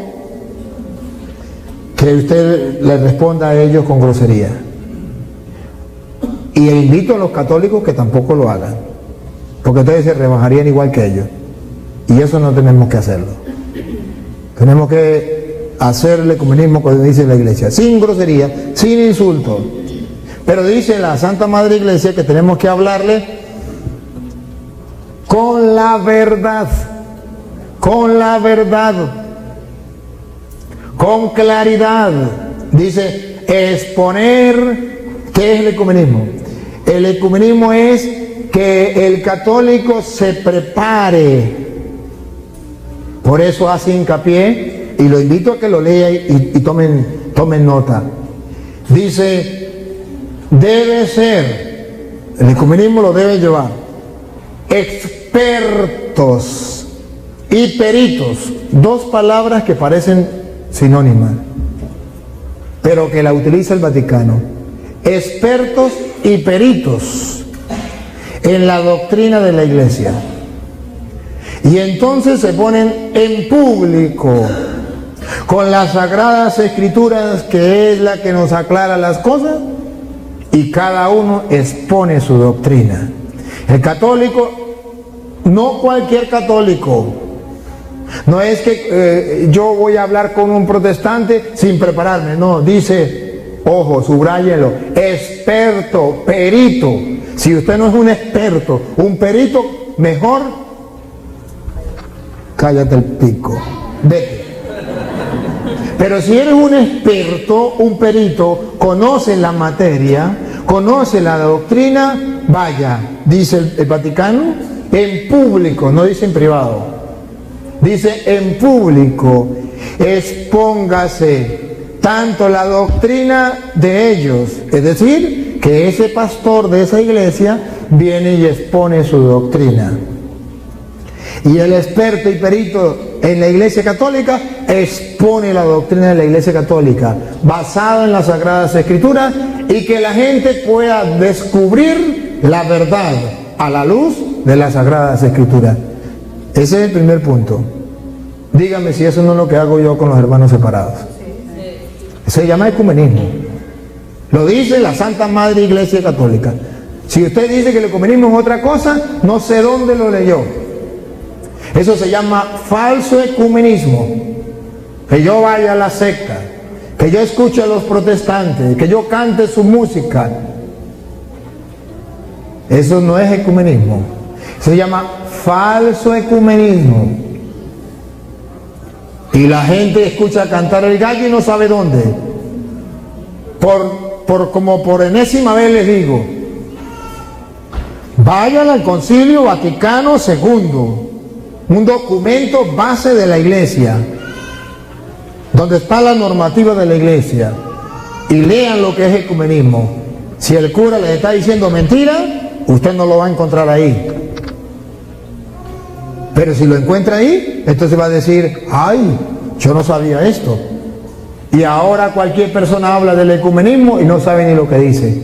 Speaker 2: que usted le responda a ellos con grosería. Y invito a los católicos que tampoco lo hagan, porque ustedes se rebajarían igual que ellos, y eso no tenemos que hacerlo. Tenemos que hacer el ecumenismo, como dice la Iglesia, sin grosería, sin insulto. Pero dice la Santa Madre Iglesia que tenemos que hablarle con la verdad, con claridad. Dice exponer. ¿Qué es el ecumenismo? El ecumenismo es que el católico se prepare. Por eso hace hincapié, y lo invito a que lo lea y tomen nota. Dice, debe ser, el ecumenismo lo debe llevar, expertos y peritos, dos palabras que parecen sinónimas, pero que la utiliza el Vaticano. Expertos y peritos en la doctrina de la Iglesia. Y entonces se ponen en público con las Sagradas Escrituras, que es la que nos aclara las cosas, y cada uno expone su doctrina. El católico, no cualquier católico, no es que yo voy a hablar con un protestante sin prepararme, no, dice, ojo, subráyenlo, experto, perito. Si usted no es un experto, un perito, mejor cállate el pico, vete. Pero si eres un experto, un perito, conoce la materia, conoce la doctrina, vaya, dice el Vaticano, en público, no dice en privado, dice en público, expóngase tanto la doctrina de ellos, es decir, que ese pastor de esa iglesia viene y expone su doctrina. Y el experto y perito en la Iglesia Católica expone la doctrina de la Iglesia Católica basada en las Sagradas Escrituras, y que la gente pueda descubrir la verdad a la luz de las Sagradas Escrituras. Ese es el primer punto. Dígame si eso no es lo que hago yo con los hermanos separados. Se llama ecumenismo. Lo dice la Santa Madre Iglesia Católica. Si usted dice que el ecumenismo es otra cosa, no sé dónde lo leyó. Eso se llama falso ecumenismo. Que yo vaya a la secta, que yo escuche a los protestantes, que yo cante su música. Eso no es ecumenismo. Se llama falso ecumenismo. Y la gente escucha cantar el gallo y no sabe dónde. Como por enésima vez les digo, vayan al Concilio Vaticano II, un documento base de la Iglesia, donde está la normativa de la Iglesia, y lean lo que es ecumenismo. Si el cura les está diciendo mentira, usted no lo va a encontrar ahí. Pero si lo encuentra ahí, entonces va a decir, ay, yo no sabía esto. Y ahora cualquier persona habla del ecumenismo y no sabe ni lo que dice.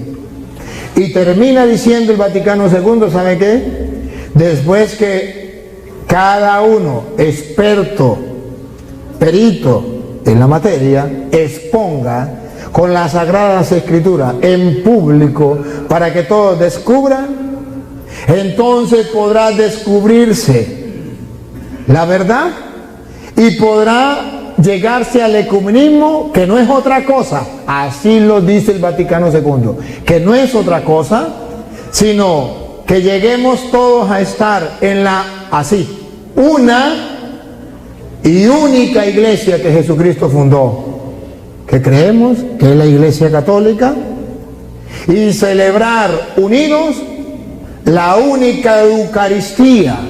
Speaker 2: Y termina diciendo el Vaticano II, ¿sabe qué? Después que cada uno, experto, perito en la materia, exponga con las Sagradas Escrituras en público para que todos descubran, entonces podrá descubrirse la verdad y podrá llegarse al ecumenismo, que no es otra cosa, así lo dice el Vaticano II, que no es otra cosa, sino que lleguemos todos a estar en la, así, una y única iglesia que Jesucristo fundó, que creemos que es la Iglesia Católica, y celebrar unidos la única Eucaristía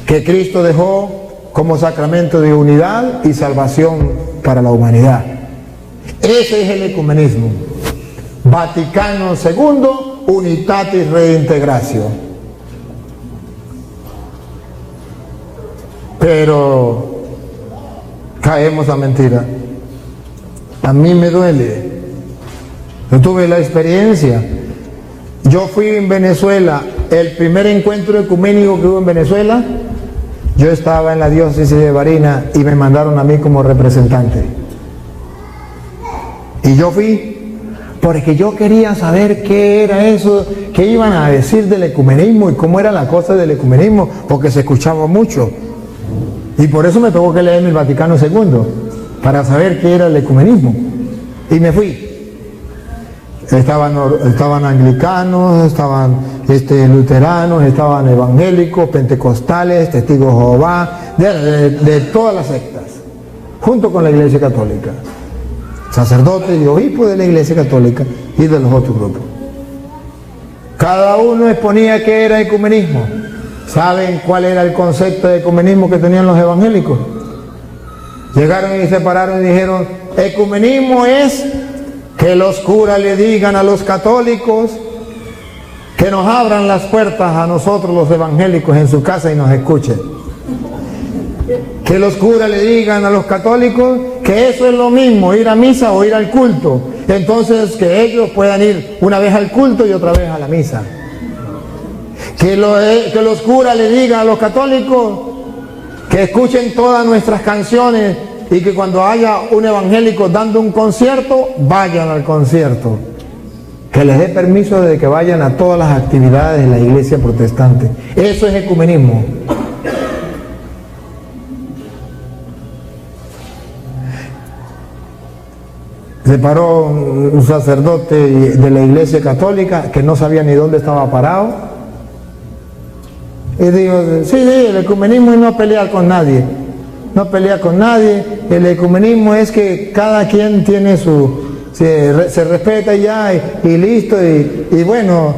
Speaker 2: que Cristo dejó como sacramento de unidad y salvación para la humanidad. Ese es el ecumenismo. Vaticano II, Unitatis Reintegratio. Pero caemos a mentira. A mí me duele. Yo tuve la experiencia. Yo fui en Venezuela, el primer encuentro ecuménico que hubo en Venezuela. Yo estaba en la diócesis de Barinas y me mandaron a mí como representante. Y yo fui porque yo quería saber qué era eso, qué iban a decir del ecumenismo y cómo era la cosa del ecumenismo, porque se escuchaba mucho. Y por eso me tuvo que leerme el Vaticano II, para saber qué era el ecumenismo. Y me fui. Estaban anglicanos, estaban luteranos, estaban evangélicos, pentecostales, testigos de Jehová, de todas las sectas, junto con la Iglesia Católica, sacerdotes y obispos de la Iglesia Católica y de los otros grupos. Cada uno exponía qué era ecumenismo. ¿Saben cuál era el concepto de ecumenismo que tenían los evangélicos? Llegaron y se pararon y dijeron, ecumenismo es que los curas le digan a los católicos que nos abran las puertas a nosotros los evangélicos en su casa y nos escuchen. Que los curas le digan a los católicos que eso es lo mismo, ir a misa o ir al culto. Entonces que ellos puedan ir una vez al culto y otra vez a la misa. Que los curas le digan a los católicos que escuchen todas nuestras canciones y que cuando haya un evangélico dando un concierto, vayan al concierto. Que les dé permiso de que vayan a todas las actividades de la iglesia protestante. Eso es ecumenismo. Se paró un sacerdote de la iglesia católica que no sabía ni dónde estaba parado. Y digo, sí, el ecumenismo es no pelear con nadie. No pelea con nadie. El ecumenismo es que cada quien tiene se respeta ya y listo. Y bueno,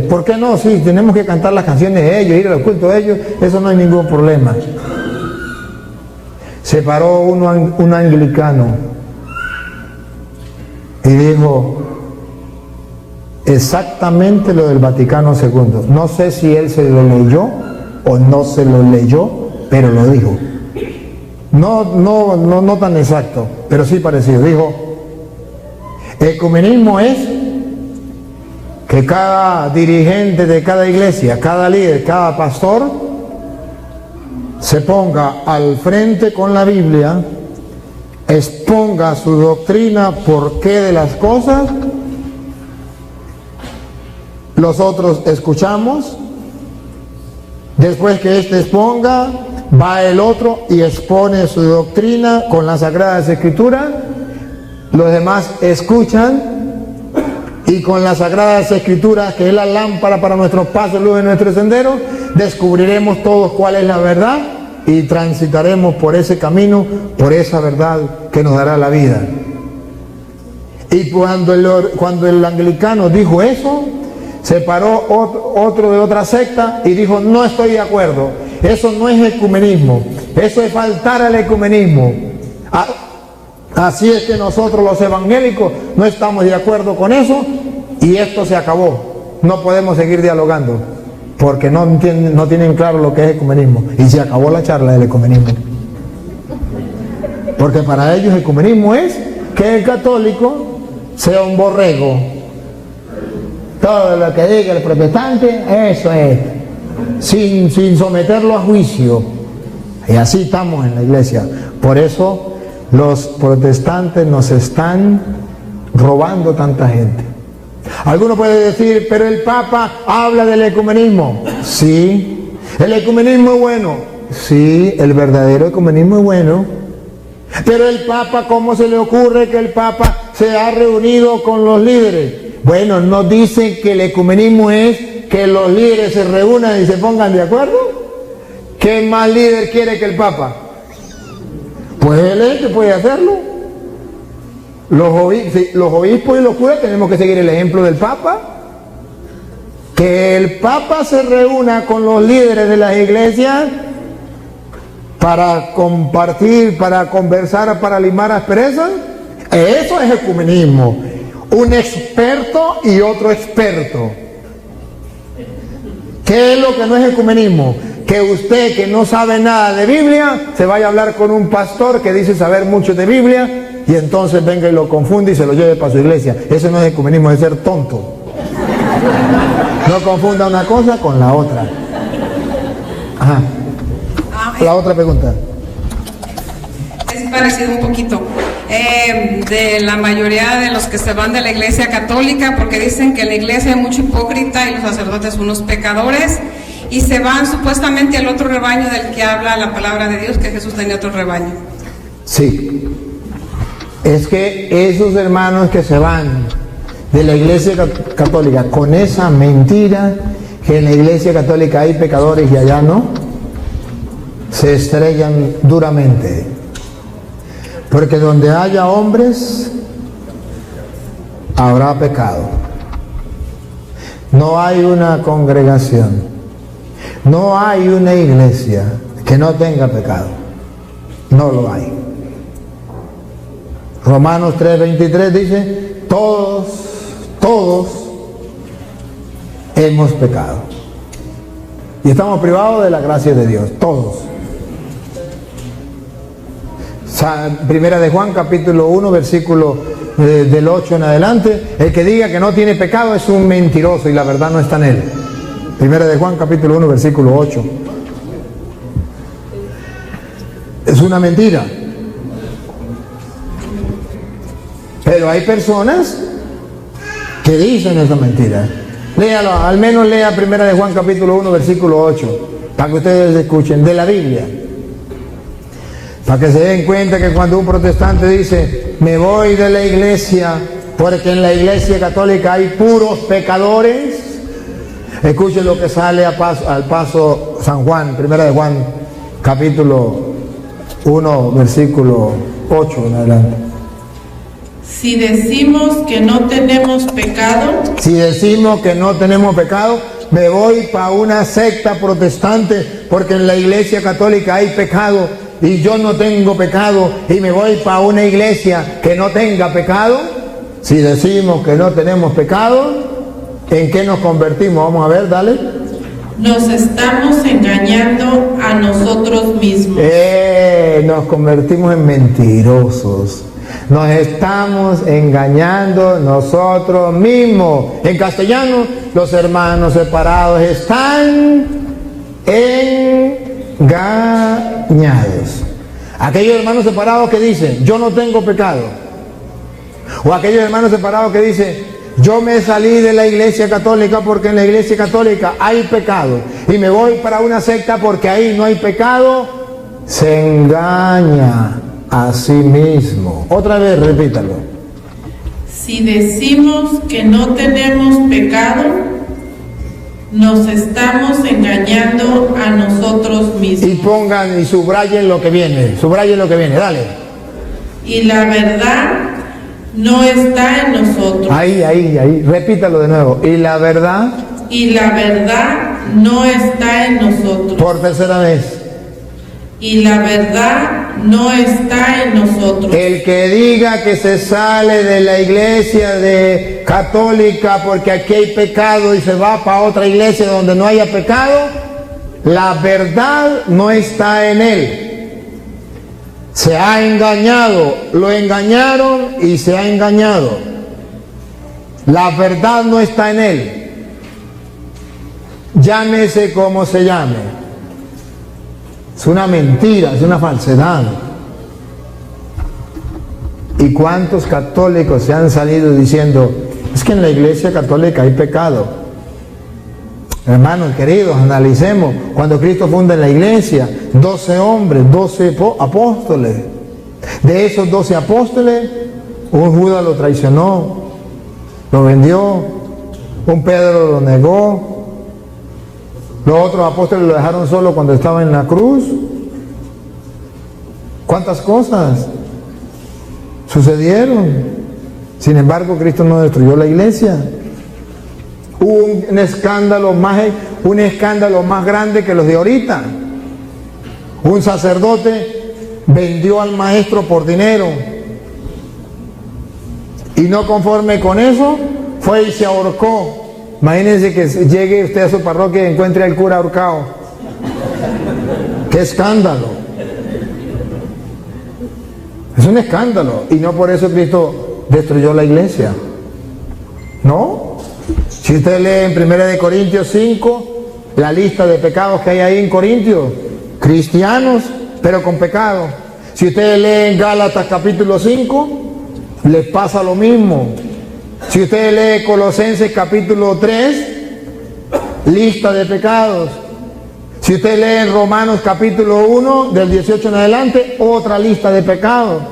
Speaker 2: ¿por qué no? Sí, tenemos que cantar las canciones de ellos, ir al culto de ellos, eso no hay ningún problema. Se paró un anglicano y dijo exactamente lo del Vaticano II. No sé si él se lo leyó o no se lo leyó, pero lo dijo. No tan exacto, pero sí parecido. Dijo, ecumenismo es que cada dirigente de cada iglesia, cada líder, cada pastor, se ponga al frente con la Biblia, exponga su doctrina, por qué de las cosas, los otros escuchamos, después que éste exponga, va el otro y expone su doctrina con las Sagradas Escrituras, los demás escuchan, y con las Sagradas Escrituras, que es la lámpara para nuestros pasos, luz en nuestro sendero, descubriremos todos cuál es la verdad y transitaremos por ese camino, por esa verdad que nos dará la vida. Y cuando el anglicano dijo eso, se paró otro de otra secta y dijo: no estoy de acuerdo, eso no es ecumenismo, eso es faltar al ecumenismo. Así es que nosotros los evangélicos no estamos de acuerdo con eso y esto se acabó. No podemos seguir dialogando porque no tienen claro lo que es ecumenismo, y se acabó la charla del ecumenismo. Porque para ellos ecumenismo es que el católico sea un borrego. Todo lo que diga el protestante, eso es, sin someterlo a juicio. Y así estamos en la iglesia. Por eso los protestantes nos están robando tanta gente. Alguno puede decir: pero el Papa habla del ecumenismo. Sí, el ecumenismo es bueno. Sí, el verdadero ecumenismo es bueno. Pero el Papa, ¿cómo se le ocurre que el Papa se ha reunido con los líderes? Bueno, ¿no dice que el ecumenismo es que los líderes se reúnan y se pongan de acuerdo? ¿Qué más líder quiere que el Papa? Pues él es el que puede hacerlo. Los obispos y los curas tenemos que seguir el ejemplo del Papa. Que el Papa se reúna con los líderes de las iglesias para compartir, para conversar, para limar asperezas, eso es ecumenismo. Un experto y otro experto. ¿Qué es lo que no es ecumenismo? Que usted, que no sabe nada de Biblia, se vaya a hablar con un pastor que dice saber mucho de Biblia y entonces venga y lo confunde y se lo lleve para su iglesia. Eso no es ecumenismo, es ser tonto. No confunda una cosa con la otra. Ajá. La otra pregunta.
Speaker 6: Es parecido un poquito. De la mayoría de los que se van de la iglesia católica, porque dicen que en la iglesia hay mucho hipócrita y los sacerdotes unos pecadores, y se van supuestamente al otro rebaño del que habla la palabra de Dios, que Jesús tenía otro rebaño.
Speaker 2: Sí, es que esos hermanos que se van de la iglesia católica con esa mentira que en la iglesia católica hay pecadores y allá no, se estrellan duramente. Porque donde haya hombres, habrá pecado. No hay una congregación, no hay una iglesia que no tenga pecado. No lo hay. Romanos 3:23 dice: todos hemos pecado. Y estamos privados de la gracia de Dios, todos. Primera de Juan, capítulo 1, versículo del 8 en adelante: el que diga que no tiene pecado es un mentiroso y la verdad no está en él. Primera de Juan, capítulo 1, versículo 8. Es una mentira. Pero hay personas que dicen esa mentira. Léalo, al menos lea Primera de Juan, capítulo 1, versículo 8, para que ustedes escuchen, de la Biblia. Para que se den cuenta que cuando un protestante dice: me voy de la iglesia porque en la iglesia católica hay puros pecadores, escuchen lo que sale al paso San Juan, Primera de Juan, capítulo 1, versículo 8 en adelante.
Speaker 5: Si decimos que no tenemos pecado,
Speaker 2: me voy para una secta protestante porque en la iglesia católica hay pecado y yo no tengo pecado, y me voy para una iglesia que no tenga pecado. Si decimos que no tenemos pecado, ¿en qué nos convertimos? Vamos a ver, dale.
Speaker 5: nos estamos engañando a nosotros mismos.
Speaker 2: Nos convertimos en mentirosos. Nos estamos engañando nosotros mismos. En castellano, los hermanos separados están engañados. engañados. Aquellos hermanos separados que dicen, yo no tengo pecado. O aquellos hermanos separados que dicen, yo me salí de la iglesia católica porque en la iglesia católica hay pecado y me voy para una secta porque ahí no hay pecado. Se engaña a sí mismo. Otra vez, repítalo.
Speaker 5: Si decimos que no tenemos pecado, nos estamos engañando a nosotros mismos.
Speaker 2: Y pongan y subrayen lo que viene, dale.
Speaker 5: Y la verdad no está en nosotros.
Speaker 2: Ahí, repítalo de nuevo. Y la verdad
Speaker 5: no está en nosotros.
Speaker 2: Por tercera vez.
Speaker 5: Y la verdad no está en nosotros.
Speaker 2: El que diga que se sale de la iglesia de católica porque aquí hay pecado y se va para otra iglesia donde no haya pecado, la verdad no está en él. Se ha engañado, lo engañaron y se ha engañado. La verdad no está en él. Llámese como se llame. Es una mentira, es una falsedad. ¿Y cuántos católicos se han salido diciendo, es que en la iglesia católica hay pecado? Hermanos queridos, analicemos. Cuando Cristo funda en la iglesia, 12 hombres, 12 apóstoles. De esos 12 apóstoles, un Judas lo traicionó, lo vendió, un Pedro lo negó. Los otros apóstoles lo dejaron solo cuando estaba en la cruz. ¿Cuántas cosas sucedieron? Sin embargo, Cristo no destruyó la iglesia. Hubo un escándalo más grande que los de ahorita. Un sacerdote vendió al maestro por dinero. Y no conforme con eso, fue y se ahorcó. Imagínense que llegue usted a su parroquia y encuentre al cura ahorcado. ¡Qué escándalo! Es un escándalo. Y no por eso Cristo destruyó la iglesia. ¿No? Si usted lee en 1 Corintios 5, la lista de pecados que hay ahí en Corintios, cristianos, pero con pecado. Si usted lee en Gálatas capítulo 5, les pasa lo mismo. Si usted lee Colosenses capítulo 3, lista de pecados. Si usted lee en Romanos capítulo 1, del 18 en adelante, otra lista de pecados.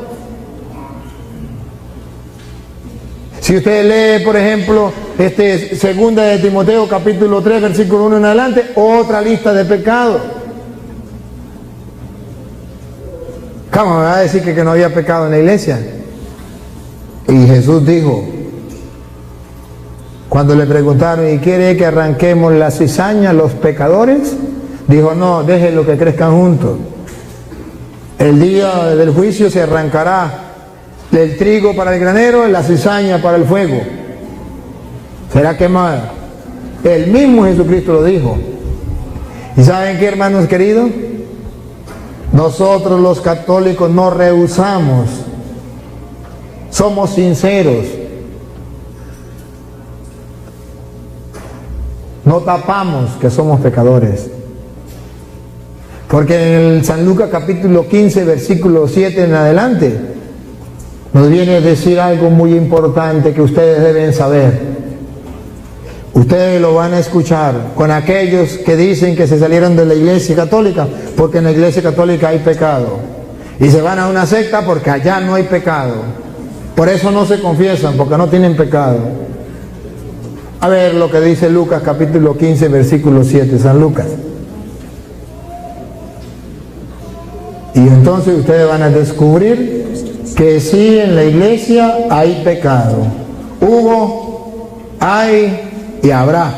Speaker 2: Si usted lee, por ejemplo, segunda de Timoteo capítulo 3, versículo 1 en adelante, otra lista de pecados. ¿Cómo me va a decir que no había pecado en la iglesia? Y Jesús dijo, cuando le preguntaron, ¿y quiere que arranquemos la cizaña, los pecadores? Dijo, no, déjenlo que crezcan juntos. El día del juicio se arrancará el trigo para el granero y la cizaña para el fuego. Será quemada. El mismo Jesucristo lo dijo. ¿Y saben qué, hermanos queridos? Nosotros los católicos no rehusamos. Somos sinceros. No tapamos que somos pecadores. Porque en el San Lucas capítulo 15, versículo 7 en adelante, nos viene a decir algo muy importante que ustedes deben saber. Ustedes lo van a escuchar con aquellos que dicen que se salieron de la iglesia católica porque en la iglesia católica hay pecado. Y se van a una secta porque allá no hay pecado. Por eso no se confiesan, porque no tienen pecado. A ver lo que dice Lucas capítulo 15, versículo 7, San Lucas. Y entonces ustedes van a descubrir que sí, en la iglesia hay pecado. Hubo, hay y habrá.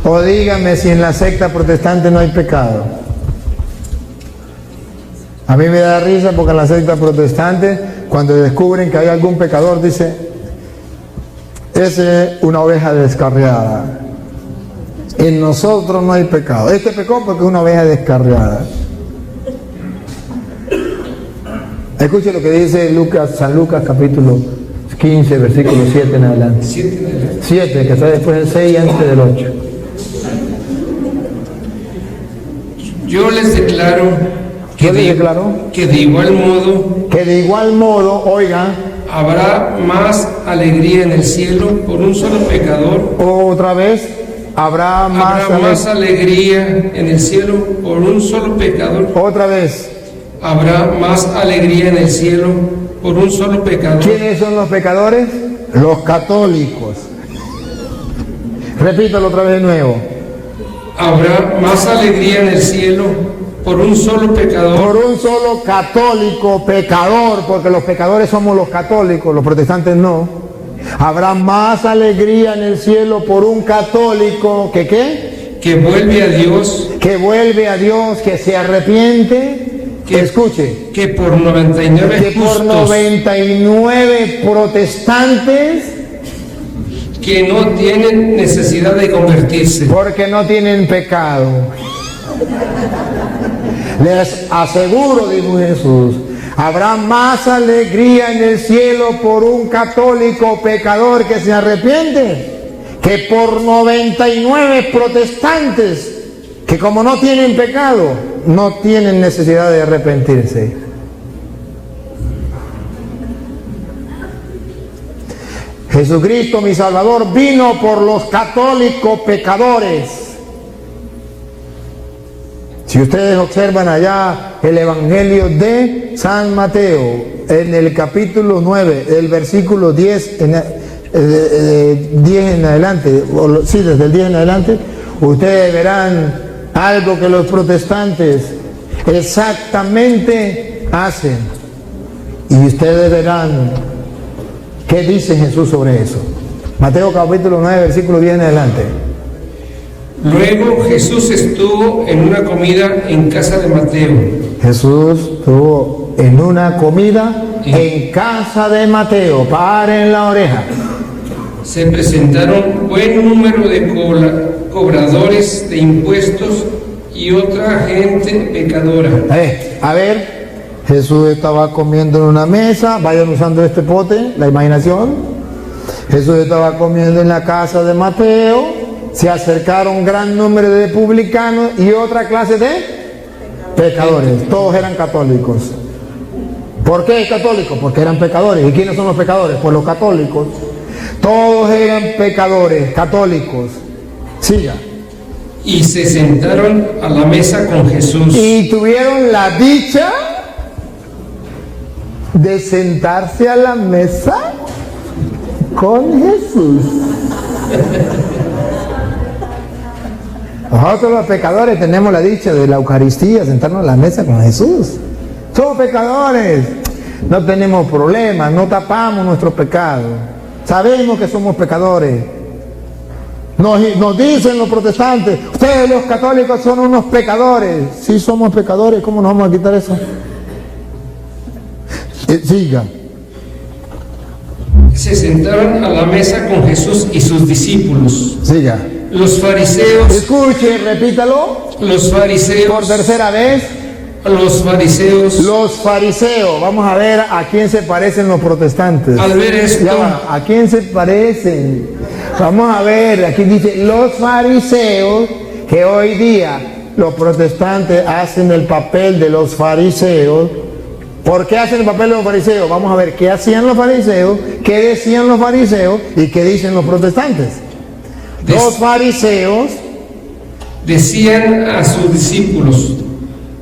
Speaker 2: O díganme si en la secta protestante no hay pecado. A mí me da risa porque en la secta protestante, cuando descubren que hay algún pecador, dice, esa es una oveja descarriada. En nosotros no hay pecado. Este pecó porque es una oveja descarriada. Escuche lo que dice San Lucas capítulo 15, versículo 7 en adelante. 7, que está después del 6 y antes del 8.
Speaker 4: Yo les declaro
Speaker 2: Yo les declaro
Speaker 4: que de igual modo
Speaker 2: que de igual modo, oigan,
Speaker 4: habrá más alegría en el cielo por un solo pecador.
Speaker 2: otra vez, habrá más
Speaker 4: alegría en el cielo por un solo pecador.
Speaker 2: otra vez.
Speaker 4: Habrá más alegría en el cielo por un solo pecador.
Speaker 2: ¿Quiénes son los pecadores? Los católicos. Repítalo otra vez de nuevo.
Speaker 4: Habrá más alegría en el cielo por un solo pecador.
Speaker 2: Por un solo católico pecador, porque los pecadores somos los católicos, los protestantes no. Habrá más alegría en el cielo por un católico que ¿qué?
Speaker 4: Que vuelve a Dios.
Speaker 2: Que vuelve a Dios, que se arrepiente. Que escuche.
Speaker 4: Que por 99
Speaker 2: Que por
Speaker 4: justos
Speaker 2: 99 protestantes.
Speaker 4: que no tienen necesidad de convertirse.
Speaker 2: Porque no tienen pecado. Les aseguro, dijo Jesús, habrá más alegría en el cielo por un católico pecador que se arrepiente que por 99 protestantes que como no tienen pecado, no tienen necesidad de arrepentirse. Jesucristo, mi Salvador, vino por los católicos pecadores. Si ustedes observan allá el Evangelio de San Mateo, en el capítulo 9, el versículo 10 en adelante, sí, desde el 10 en adelante, ustedes verán algo que los protestantes exactamente hacen. Y ustedes verán qué dice Jesús sobre eso. Mateo capítulo 9, versículo 10 en adelante.
Speaker 4: Luego Jesús estuvo en una comida en casa de Mateo.
Speaker 2: Jesús estuvo en una comida en casa de Mateo. Paren la oreja.
Speaker 4: Se presentaron buen número de cobradores de impuestos y otra gente pecadora.
Speaker 2: A ver, Jesús estaba comiendo en una mesa. Vayan usando este pote, la imaginación. Jesús estaba comiendo en la casa de Mateo. Se acercaron un gran número de publicanos y otra clase de pecadores. Todos eran católicos. ¿Por qué católicos? Porque eran pecadores. ¿Y quiénes son los pecadores? Pues los católicos. Todos eran pecadores, católicos. Siga.
Speaker 4: Y se sentaron a la mesa con Jesús.
Speaker 2: Y tuvieron la dicha de sentarse a la mesa con Jesús. Nosotros los pecadores tenemos la dicha de la Eucaristía, sentarnos a la mesa con Jesús. Somos pecadores, no tenemos problemas, no tapamos nuestros pecados. Sabemos que somos pecadores. Nos dicen los protestantes, ustedes los católicos son unos pecadores. Sí somos pecadores, ¿cómo nos vamos a quitar eso? Siga.
Speaker 4: Se sentaron a la mesa con Jesús y sus discípulos.
Speaker 2: Siga.
Speaker 4: Los fariseos.
Speaker 2: Escuche, repítalo.
Speaker 4: Los fariseos.
Speaker 2: Por tercera vez.
Speaker 4: Los fariseos.
Speaker 2: Los fariseos. Vamos a ver a quién se parecen los protestantes.
Speaker 4: Al ver esto.
Speaker 2: Ya va, ¿a quién se parecen? Vamos a ver, aquí dice los fariseos, que hoy día los protestantes hacen el papel de los fariseos. ¿Por qué hacen el papel de los fariseos? Vamos a ver qué hacían los fariseos, qué decían los fariseos y qué dicen los protestantes. Los fariseos
Speaker 4: decían a sus discípulos: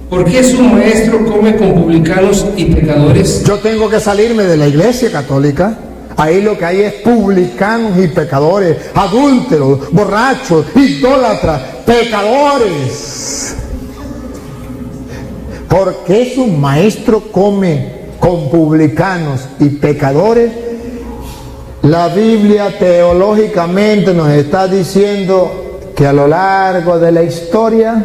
Speaker 4: ¿por qué su maestro come con publicanos y pecadores?
Speaker 2: Yo tengo que salirme de la iglesia católica. Ahí lo que hay es publicanos y pecadores, adúlteros, borrachos, idólatras, pecadores. ¿Por qué su maestro come con publicanos y pecadores? La Biblia teológicamente nos está diciendo que a lo largo de la historia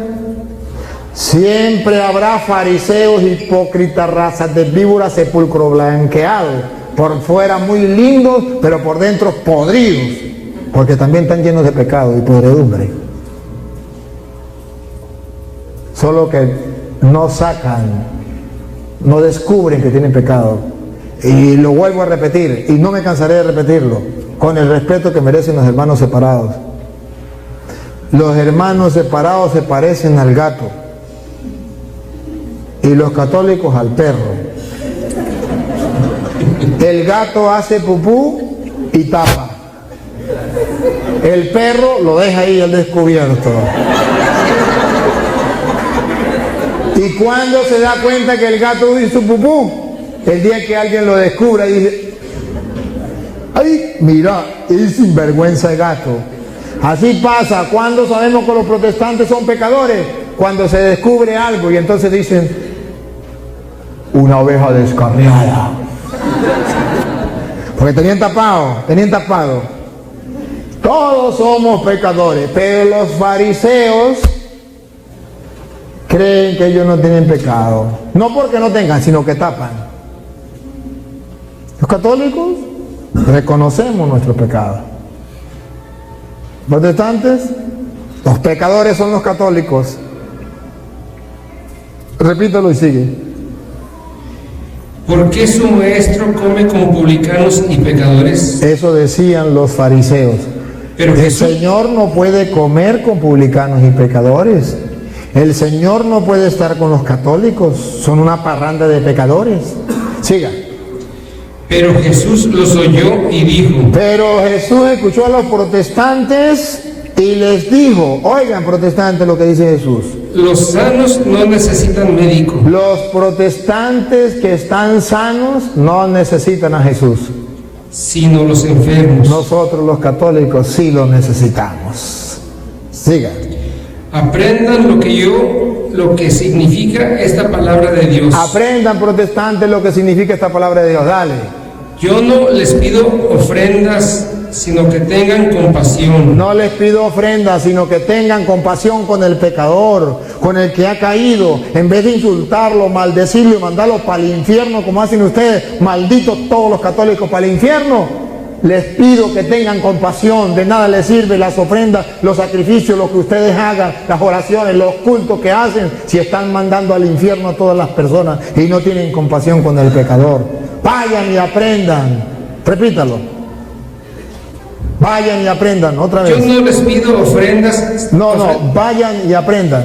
Speaker 2: siempre habrá fariseos, hipócritas, razas de víboras, sepulcro blanqueado. Por fuera muy lindos, pero por dentro podridos, porque también están llenos de pecado y podredumbre. Solo que no sacan, no descubren que tienen pecado. Y lo vuelvo a repetir, y no me cansaré de repetirlo, con el respeto que merecen los hermanos separados. Los hermanos separados se parecen al gato. y los católicos al perro. El gato hace pupú y tapa. El perro lo deja ahí al descubierto. ¿Y cuándo se da cuenta que el gato hizo pupú? El día que alguien lo descubra y dice: ¡ay, mira, es sinvergüenza de gato! Así pasa. ¿Cuándo sabemos que los protestantes son pecadores? Cuando se descubre algo y entonces dicen: una oveja descarriada. Porque tenían tapado. Todos somos pecadores, pero los fariseos creen que ellos no tienen pecado. No porque no tengan, sino que tapan. Los católicos reconocemos nuestro pecado. Protestantes, los pecadores son los católicos. Repítalo y sigue.
Speaker 4: ¿Por qué su maestro come con publicanos y pecadores?
Speaker 2: Eso decían los fariseos.
Speaker 4: Pero
Speaker 2: El
Speaker 4: Jesús,
Speaker 2: Señor no puede comer con publicanos y pecadores. El Señor no puede estar con los católicos. Son una parranda de pecadores. Siga.
Speaker 4: pero Jesús los oyó y dijo:
Speaker 2: Pero Jesús escuchó a los protestantes y les dijo: oigan, protestantes, lo que dice Jesús.
Speaker 4: los sanos no necesitan médico,
Speaker 2: Los protestantes que están sanos no necesitan a Jesús.
Speaker 4: sino los enfermos.
Speaker 2: Nosotros los católicos sí lo necesitamos. Siga.
Speaker 4: Aprendan lo que significa esta palabra de Dios.
Speaker 2: Aprendan, protestantes, lo que significa esta palabra de Dios. Dale.
Speaker 4: Yo no les pido ofrendas, sino que tengan compasión.
Speaker 2: No les pido ofrendas, sino que tengan compasión con el pecador, con el que ha caído. En vez de insultarlo, maldecirlo y mandarlo para el infierno, como hacen ustedes, malditos todos los católicos para el infierno. Les pido que tengan compasión. De nada les sirve las ofrendas, los sacrificios, lo que ustedes hagan, las oraciones, los cultos que hacen, si están mandando al infierno a todas las personas y no tienen compasión con el pecador. Vayan y aprendan. Repítalo. Vayan y aprendan, otra vez.
Speaker 4: Yo no les pido ofrendas.
Speaker 2: No, vayan y aprendan.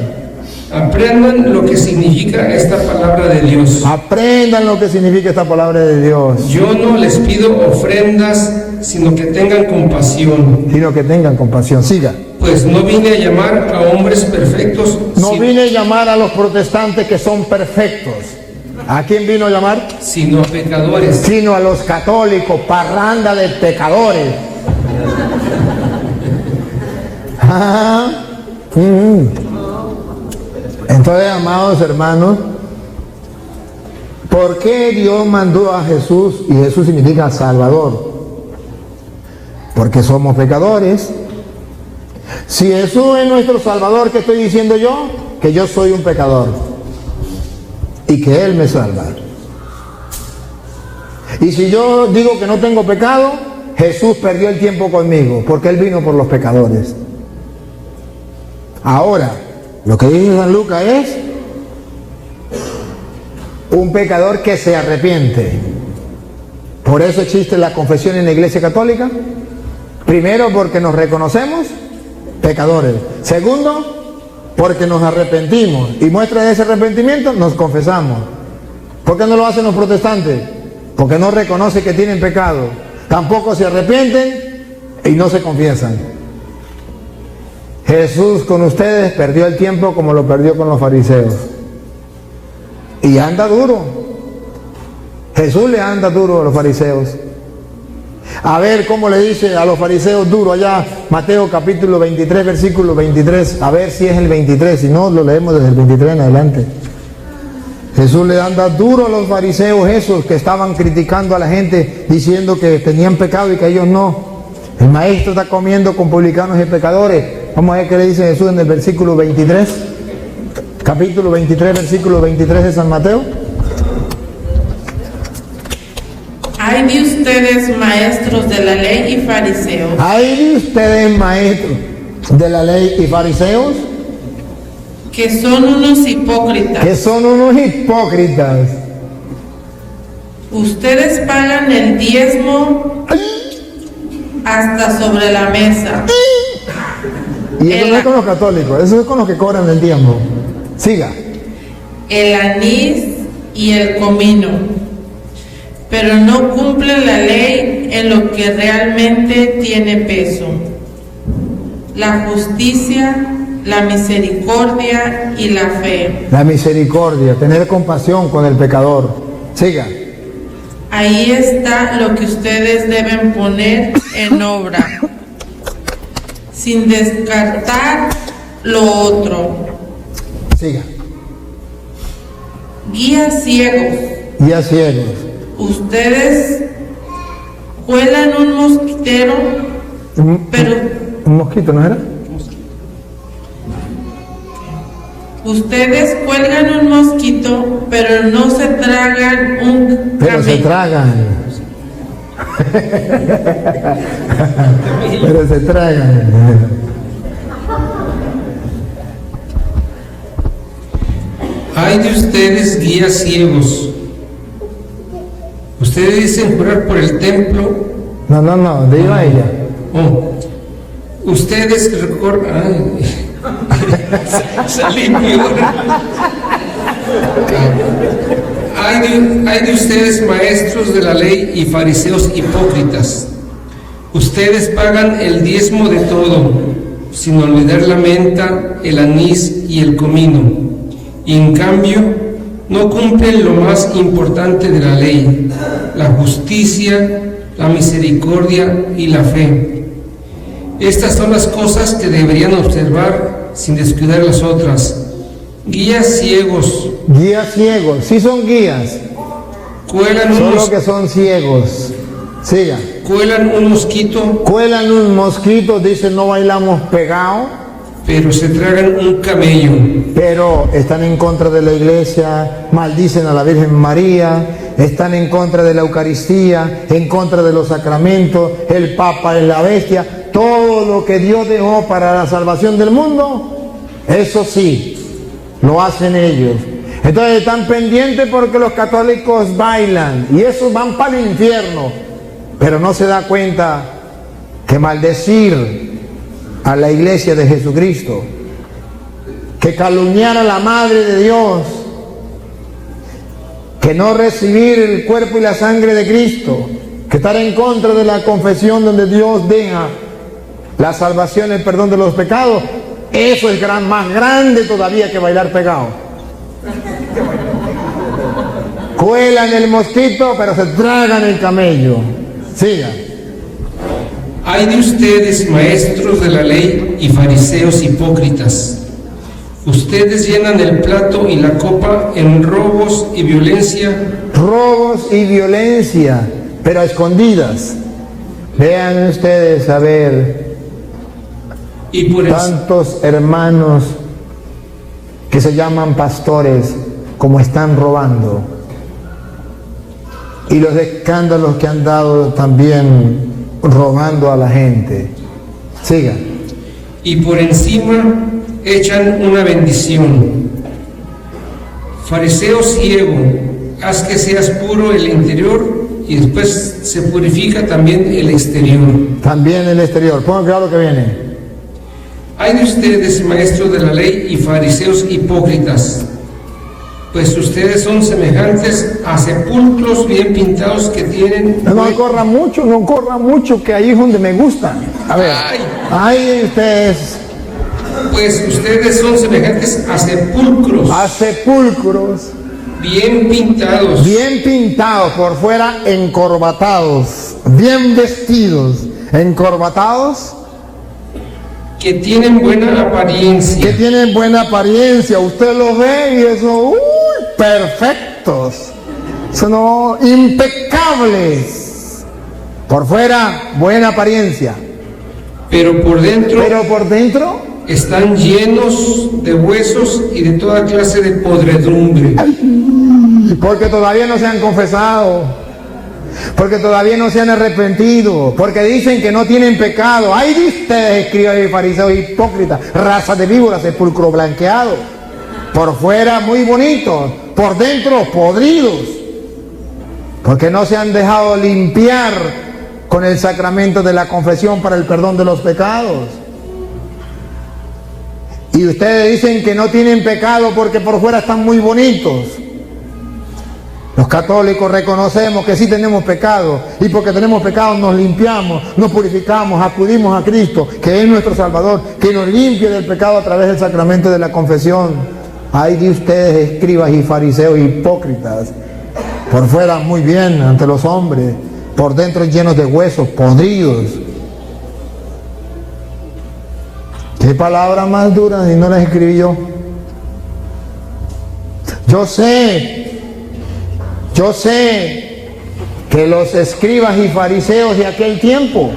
Speaker 4: Aprendan lo que significa esta palabra de Dios.
Speaker 2: Aprendan lo que significa esta palabra de Dios.
Speaker 4: Yo no les pido ofrendas, sino que tengan compasión.
Speaker 2: Sino que tengan compasión. Siga.
Speaker 4: Pues no vine a llamar a hombres perfectos,
Speaker 2: No vine a llamar a los protestantes que son perfectos. ¿A quién vino a llamar?
Speaker 4: sino a pecadores.
Speaker 2: Sino a los católicos, parranda de pecadores. Entonces, amados hermanos, ¿por qué Dios mandó a Jesús? Y Jesús significa Salvador. Porque somos pecadores. Si Jesús es nuestro Salvador, ¿qué estoy diciendo yo? Que yo soy un pecador y que Él me salva. Y si yo digo que no tengo pecado, Jesús perdió el tiempo conmigo, porque Él vino por los pecadores. Ahora, lo que dice San Lucas es un pecador que se arrepiente. Por eso existe la confesión en la Iglesia Católica. Primero, porque nos reconocemos pecadores. Segundo, porque nos arrepentimos. Y muestra de ese arrepentimiento, nos confesamos. ¿Por qué no lo hacen los protestantes? Porque no reconocen que tienen pecado. Tampoco se arrepienten y no se confiesan. Jesús con ustedes perdió el tiempo como lo perdió con los fariseos. Y anda duro. Jesús le anda duro a los fariseos. A ver cómo le dice a los fariseos duro allá, Mateo capítulo 23, versículo 23. A ver si es el 23, si no lo leemos desde el 23 en adelante. Jesús le anda duro a los fariseos esos que estaban criticando a la gente, diciendo que tenían pecado y que ellos no. El maestro está comiendo con publicanos y pecadores. Vamos a ver qué le dice Jesús en el versículo 23. Capítulo 23, versículo 23 de San Mateo.
Speaker 5: Hay de ustedes, maestros de la ley y fariseos,
Speaker 2: Hay de ustedes, maestros de la ley y fariseos,
Speaker 5: que son unos hipócritas.
Speaker 2: que son unos hipócritas.
Speaker 5: Ustedes pagan el diezmo hasta sobre la mesa.
Speaker 2: Y eso no es con los católicos, eso es con los que cobran el diezmo. Siga.
Speaker 5: el anís y el comino, pero no cumplen la ley en lo que realmente tiene peso: la justicia, la misericordia y la fe.
Speaker 2: La misericordia, tener compasión con el pecador. Siga.
Speaker 5: Ahí está lo que ustedes deben poner en obra, sin descartar lo otro.
Speaker 2: Siga.
Speaker 5: Guías ciegos.
Speaker 2: Guías ciegos.
Speaker 5: Ustedes cuelan un mosquitero, pero
Speaker 2: ¿Un mosquito no era?
Speaker 5: ustedes cuelgan un mosquito, pero no se tragan un
Speaker 2: Pero se
Speaker 5: camello.
Speaker 2: tragan. Pero se tragan.
Speaker 4: Ay de ustedes, guías ciegos. Ustedes dicen jurar por el templo.
Speaker 2: No, diga ella.
Speaker 4: Oh. Ustedes recordan. Salí peor. Ay de ustedes, maestros de la ley y fariseos hipócritas. Ustedes pagan el diezmo de todo, sin olvidar la menta, el anís y el comino. Y en cambio, no cumplen lo más importante de la ley: la justicia, la misericordia y la fe. Estas son las cosas que deberían observar sin descuidar las otras. Guías ciegos.
Speaker 2: Guías ciegos. Sí son guías.
Speaker 4: Cuelan
Speaker 2: Solo que son ciegos. Siga.
Speaker 4: Cuelan un mosquito,
Speaker 2: Cuelan un mosquito, dicen no bailamos pegado,
Speaker 4: pero se tragan un camello.
Speaker 2: pero están en contra de la iglesia, maldicen a la Virgen María, están en contra de la Eucaristía, en contra de los sacramentos, el Papa es la bestia, todo lo que Dios dejó para la salvación del mundo, eso sí, lo hacen ellos. Entonces están pendientes porque los católicos bailan y esos van para el infierno, pero no se da cuenta que maldecir a la iglesia de Jesucristo, que calumniar a la Madre de Dios, que no recibir el cuerpo y la sangre de Cristo, que estar en contra de la confesión donde Dios deja la salvación, el perdón de los pecados, eso es más grande todavía que bailar pegado. Cuelan el mosquito, pero se tragan el camello. Siga.
Speaker 4: Ay de ustedes, maestros de la ley y fariseos hipócritas. Ustedes llenan el plato y la copa en robos y violencia.
Speaker 2: Robos y violencia, pero a escondidas. Vean ustedes a ver
Speaker 4: Y por eso,
Speaker 2: tantos hermanos que se llaman pastores como están robando. Y los escándalos que han dado también robando a la gente. Siga.
Speaker 4: y por encima echan una bendición. Fariseo ciego, haz que seas puro el interior y después se purifica también el exterior.
Speaker 2: También el exterior. Pongan claro lo que viene.
Speaker 4: Ay de ustedes, maestros de la ley y fariseos hipócritas, pues ustedes son semejantes a sepulcros bien pintados que tienen...
Speaker 2: No corra mucho, que ahí es donde me gusta. A ver. Ay, ustedes.
Speaker 4: Pues ustedes son semejantes a sepulcros
Speaker 2: A sepulcros.
Speaker 4: bien pintados,
Speaker 2: Bien pintados, por fuera encorbatados, bien vestidos, encorbatados,
Speaker 4: que tienen buena
Speaker 2: que
Speaker 4: apariencia,
Speaker 2: tienen buena apariencia. Usted los ve y eso, perfectos, son impecables. Por fuera, buena apariencia,
Speaker 4: pero por dentro
Speaker 2: pero por dentro,
Speaker 4: están llenos de huesos y de toda clase de podredumbre.
Speaker 2: porque todavía no se han confesado, porque todavía no se han arrepentido, porque dicen que no tienen pecado. ¡Ay de ustedes, escribas y fariseos hipócritas, raza de víboras, sepulcro blanqueado! Por fuera muy bonitos, por dentro podridos, porque no se han dejado limpiar con el sacramento de la confesión para el perdón de los pecados. Y ustedes dicen que no tienen pecado porque por fuera están muy bonitos. Los católicos reconocemos que sí tenemos pecado, y porque tenemos pecado nos limpiamos, nos purificamos, acudimos a Cristo, que es nuestro Salvador, que nos limpie del pecado a través del sacramento de la confesión. Ay de ustedes, escribas y fariseos hipócritas, por fuera muy bien ante los hombres, por dentro llenos de huesos podridos. ¿Qué palabra más dura y no las escribí yo? Yo sé que los escribas y fariseos de aquel tiempo,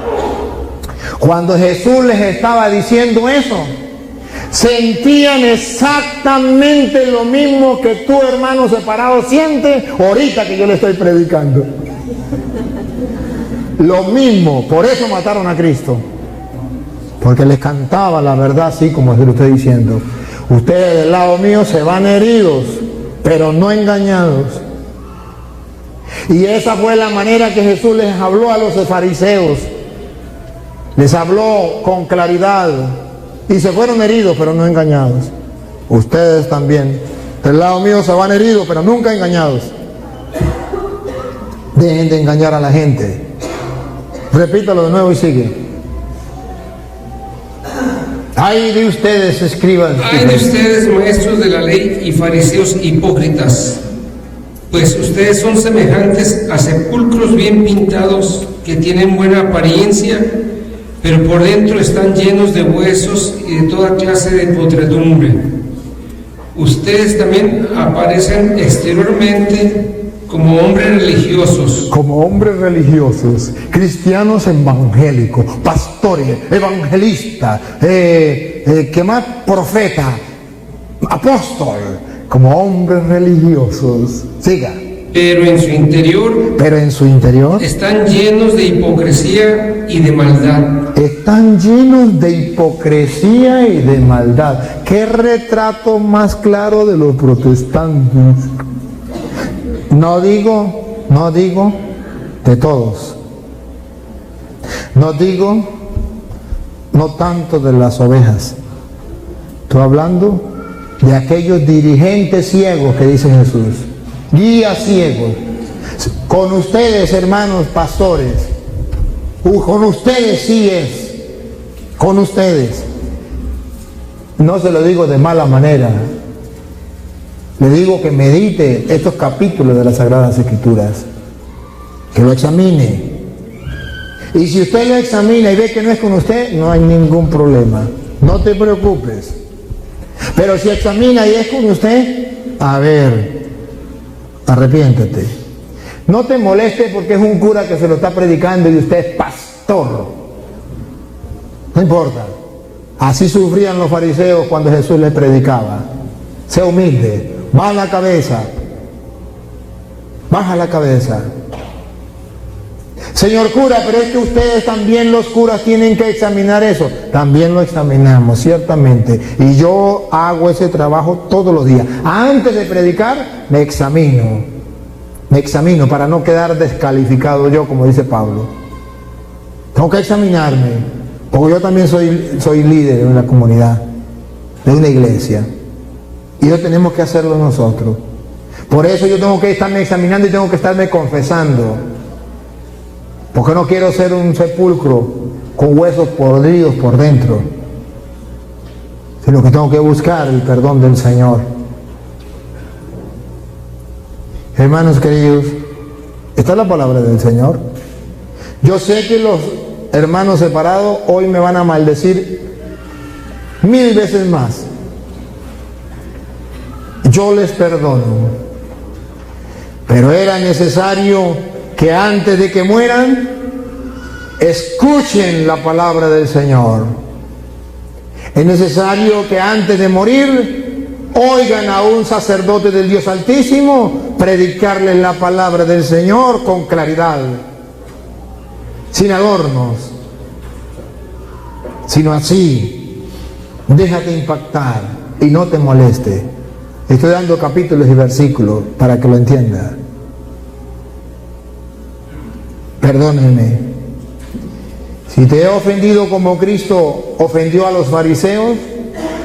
Speaker 2: cuando Jesús les estaba diciendo eso, sentían exactamente lo mismo que tú, hermano separado, sientes ahorita que yo le estoy predicando. Lo mismo, por eso mataron a Cristo, porque les cantaba la verdad, así como se lo estoy diciendo. Ustedes del lado mío se van heridos, pero no engañados. Y esa fue la manera que Jesús les habló a los fariseos. Les habló con claridad y se fueron heridos, pero no engañados. Ustedes también del lado mío se van heridos, pero nunca engañados. Dejen de engañar a la gente. Repítalo de nuevo y sigue. Ay de ustedes, escribas.
Speaker 4: Ay de ustedes, maestros de la ley y fariseos hipócritas, pues ustedes son semejantes a sepulcros bien pintados que tienen buena apariencia, pero por dentro están llenos de huesos y de toda clase de podredumbre. Ustedes también aparecen exteriormente como hombres religiosos.
Speaker 2: Como hombres religiosos, cristianos evangélicos, pastores, evangelistas, ¿qué más? Profeta, apóstol, como hombres religiosos. Siga.
Speaker 4: Pero en su interior están llenos de hipocresía y de maldad.
Speaker 2: Están llenos de hipocresía y de maldad. ¿Qué retrato más claro de los protestantes? No digo de todos. No tanto de las ovejas. Estoy hablando de aquellos dirigentes ciegos que dice Jesús. Guías ciegos. Con ustedes, hermanos pastores. Con ustedes sí es. Con ustedes. No se lo digo de mala manera. Le digo que medite estos capítulos de las Sagradas Escrituras, que lo examine. Y si usted lo examina y ve que no es con usted, no hay ningún problema. No te preocupes. Pero si examina y es con usted, a ver, arrepiéntete. No te moleste porque es un cura que se lo está predicando y usted es pastor. No importa. Así sufrían los fariseos cuando Jesús les predicaba. Sea humilde. Baja la cabeza. Baja la cabeza. Señor cura, pero es que ustedes también, los curas, tienen que examinar eso. También lo examinamos, ciertamente. Y yo hago ese trabajo todos los días. Antes de predicar, me examino. Me examino para no quedar descalificado yo, como dice Pablo. Tengo que examinarme, porque yo también soy líder de una comunidad, de una iglesia. Y eso tenemos que hacerlo nosotros. Por eso yo tengo que estarme examinando y tengo que estarme confesando. Porque no quiero ser un sepulcro con huesos podridos por dentro. Sino que tengo que buscar el perdón del Señor. Hermanos queridos, esta es la palabra del Señor. Yo sé que los hermanos separados hoy me van a maldecir 1000 veces más. Yo les perdono, pero era necesario que antes de que mueran escuchen la palabra del Señor. Es necesario que antes de morir oigan a un sacerdote del Dios Altísimo predicarles la palabra del Señor con claridad, sin adornos, sino así. Déjate impactar y no te moleste. Estoy dando capítulos y versículos para que lo entienda. Perdónenme. Si te he ofendido como Cristo ofendió a los fariseos,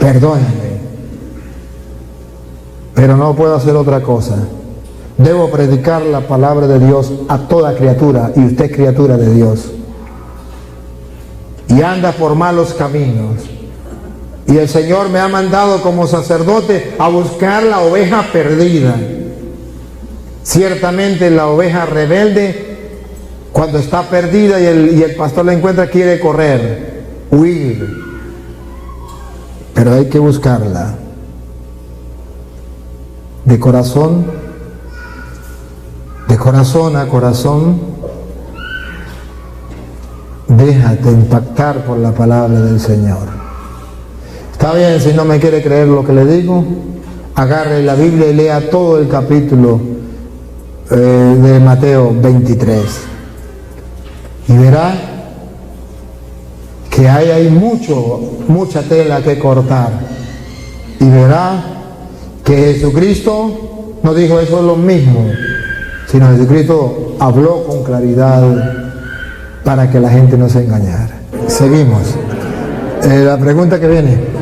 Speaker 2: perdóname, pero no puedo hacer otra cosa. Debo predicar la palabra de Dios a toda criatura, y usted es criatura de Dios. Y anda por malos caminos. Y el Señor me ha mandado como sacerdote a buscar la oveja perdida. Ciertamente la oveja rebelde, cuando está perdida y el pastor la encuentra, quiere correr, huir. Pero hay que buscarla. De corazón a corazón, déjate impactar por la palabra del Señor. Está bien, si no me quiere creer lo que le digo, agarre la Biblia y lea todo el capítulo de Mateo 23 y verá que hay mucha tela que cortar, y verá que Jesucristo no dijo eso es lo mismo, sino Jesucristo habló con claridad para que la gente no se engañara. Seguimos. La pregunta que viene.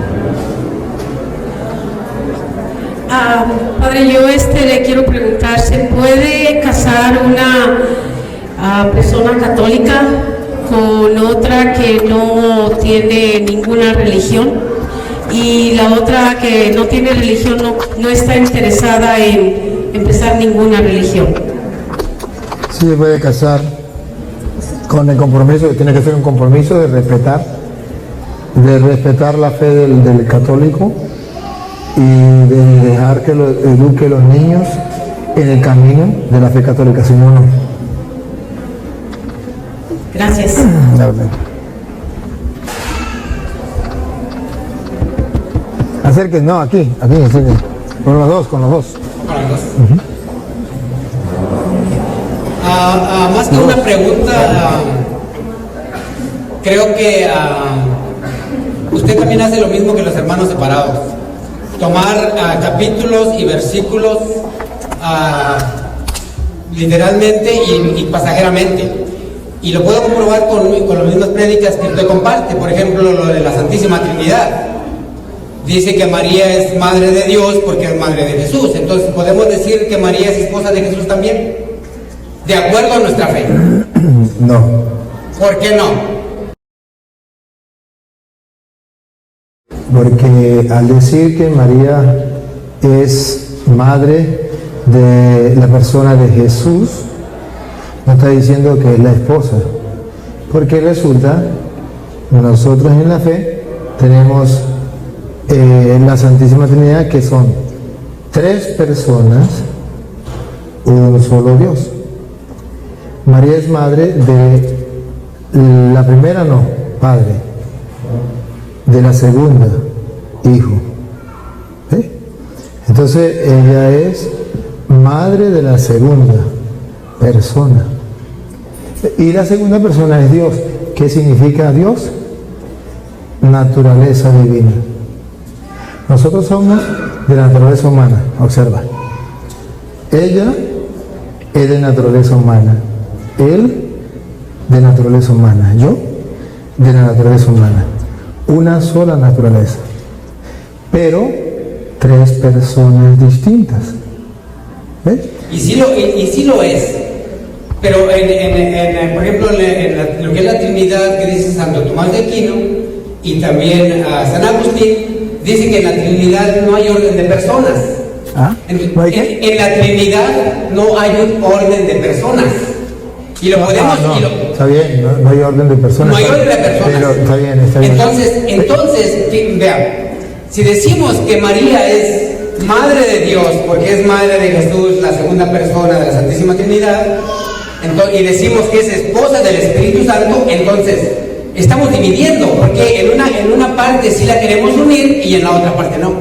Speaker 7: Padre, yo le quiero preguntar, ¿se puede casar una persona católica con otra que no tiene ninguna religión, y la otra que no tiene religión no está interesada en empezar ninguna religión?
Speaker 2: Sí, se puede casar con el compromiso, que tiene que ser un compromiso de respetar la fe del católico, y de dejar que lo eduque los niños en el camino de la fe católica, si no, no.
Speaker 7: Gracias.
Speaker 2: Acérquense, no, aquí, acérquense. Con los dos.
Speaker 1: Más que una pregunta, creo que usted también hace lo mismo que los hermanos separados. Tomar capítulos y versículos literalmente y pasajeramente. Y lo puedo comprobar con las mismas prédicas que usted comparte. Por ejemplo, lo de la Santísima Trinidad. Dice que María es madre de Dios porque es madre de Jesús. Entonces, ¿podemos decir que María es esposa de Jesús también? De acuerdo a nuestra fe.
Speaker 2: No.
Speaker 1: ¿Por qué no?
Speaker 2: Porque al decir que María es madre de la persona de Jesús, no está diciendo que es la esposa. Porque resulta, nosotros en la fe tenemos la Santísima Trinidad, que son 3 personas, un solo Dios. María es madre de la primera, no, padre. De la segunda, hijo. ¿Sí? Entonces ella es madre de la segunda persona. Y la segunda persona es Dios. ¿Qué significa Dios? Naturaleza divina. Nosotros somos de la naturaleza humana, observa. Ella es de naturaleza humana. Él de naturaleza humana. Yo de la naturaleza humana. Una sola naturaleza, pero 3 personas distintas. ¿Ves?
Speaker 1: Y sí lo es. Pero por ejemplo, en lo que es la Trinidad que dice Santo Tomás de Aquino y también San Agustín, dice que en la Trinidad no hay orden de personas.
Speaker 2: ¿No hay qué?
Speaker 1: En la Trinidad no hay un orden de personas. Y lo podemos...
Speaker 2: Está bien, no hay orden de personas.
Speaker 1: No hay orden de personas.
Speaker 2: Pero está bien.
Speaker 1: Entonces, vean, si decimos que María es madre de Dios, porque es madre de Jesús, la segunda persona de la Santísima Trinidad, y decimos que es esposa del Espíritu Santo, entonces estamos dividiendo, porque en una parte sí la queremos unir y en la otra parte no.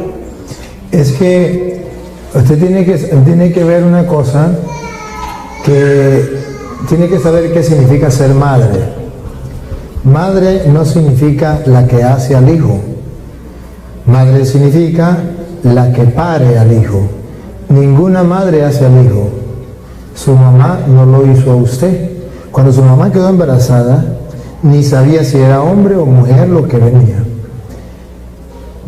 Speaker 2: Es que usted tiene que ver una cosa, que tiene que saber qué significa ser madre. Madre no significa la que hace al hijo. Madre significa la que pare al hijo. Ninguna madre hace al hijo. Su mamá no lo hizo a usted. Cuando su mamá quedó embarazada, ni sabía si era hombre o mujer lo que venía.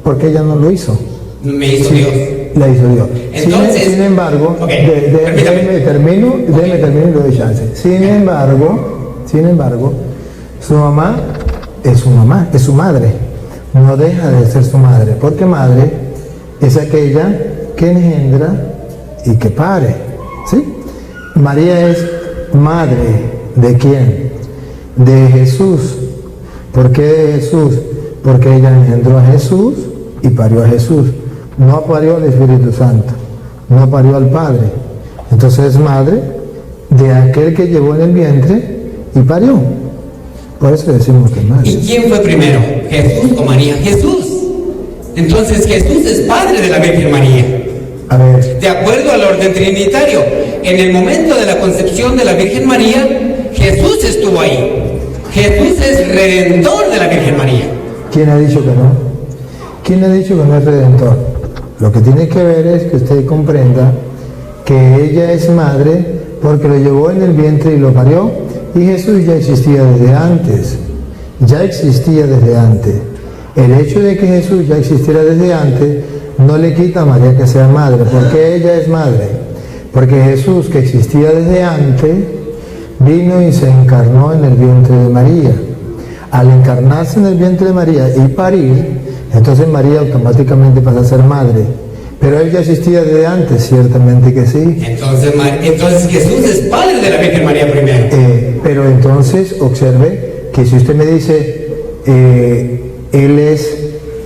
Speaker 2: porque ella no lo hizo.
Speaker 1: Me hizo Dios.
Speaker 2: La hizo Dios.
Speaker 1: Entonces,
Speaker 2: sin embargo,
Speaker 1: okay,
Speaker 2: déjeme termino y le doy chance. Sin embargo, su mamá, es su madre. No deja de ser su madre, porque madre es aquella que engendra y que pare. ¿Sí? María es madre ¿de quién? De Jesús. ¿Por qué de Jesús? Porque ella engendró a Jesús y parió a Jesús. No parió al Espíritu Santo, no parió al Padre. Entonces es madre de aquel que llevó en el vientre y parió. Por eso decimos que es madre.
Speaker 1: ¿Y quién fue primero? ¿Jesús o María? Jesús. Entonces Jesús es padre de la Virgen María.
Speaker 2: A ver.
Speaker 1: De acuerdo al orden trinitario, en el momento de la concepción de la Virgen María, Jesús estuvo ahí. Jesús es redentor de la Virgen María.
Speaker 2: ¿Quién ha dicho que no? ¿Quién ha dicho que no es redentor? Lo que tiene que ver es que usted comprenda que ella es madre porque lo llevó en el vientre y lo parió, y Jesús ya existía desde antes. Ya existía desde antes. El hecho de que Jesús ya existiera desde antes no le quita a María que sea madre. ¿Por qué ella es madre? Porque Jesús, que existía desde antes, vino y se encarnó en el vientre de María. Al encarnarse en el vientre de María y parir, entonces María automáticamente pasa a ser madre. Pero él ya existía desde antes, ciertamente que sí.
Speaker 1: Entonces Jesús es padre de la Virgen María primero.
Speaker 2: Pero entonces observe que si usted me dice, él es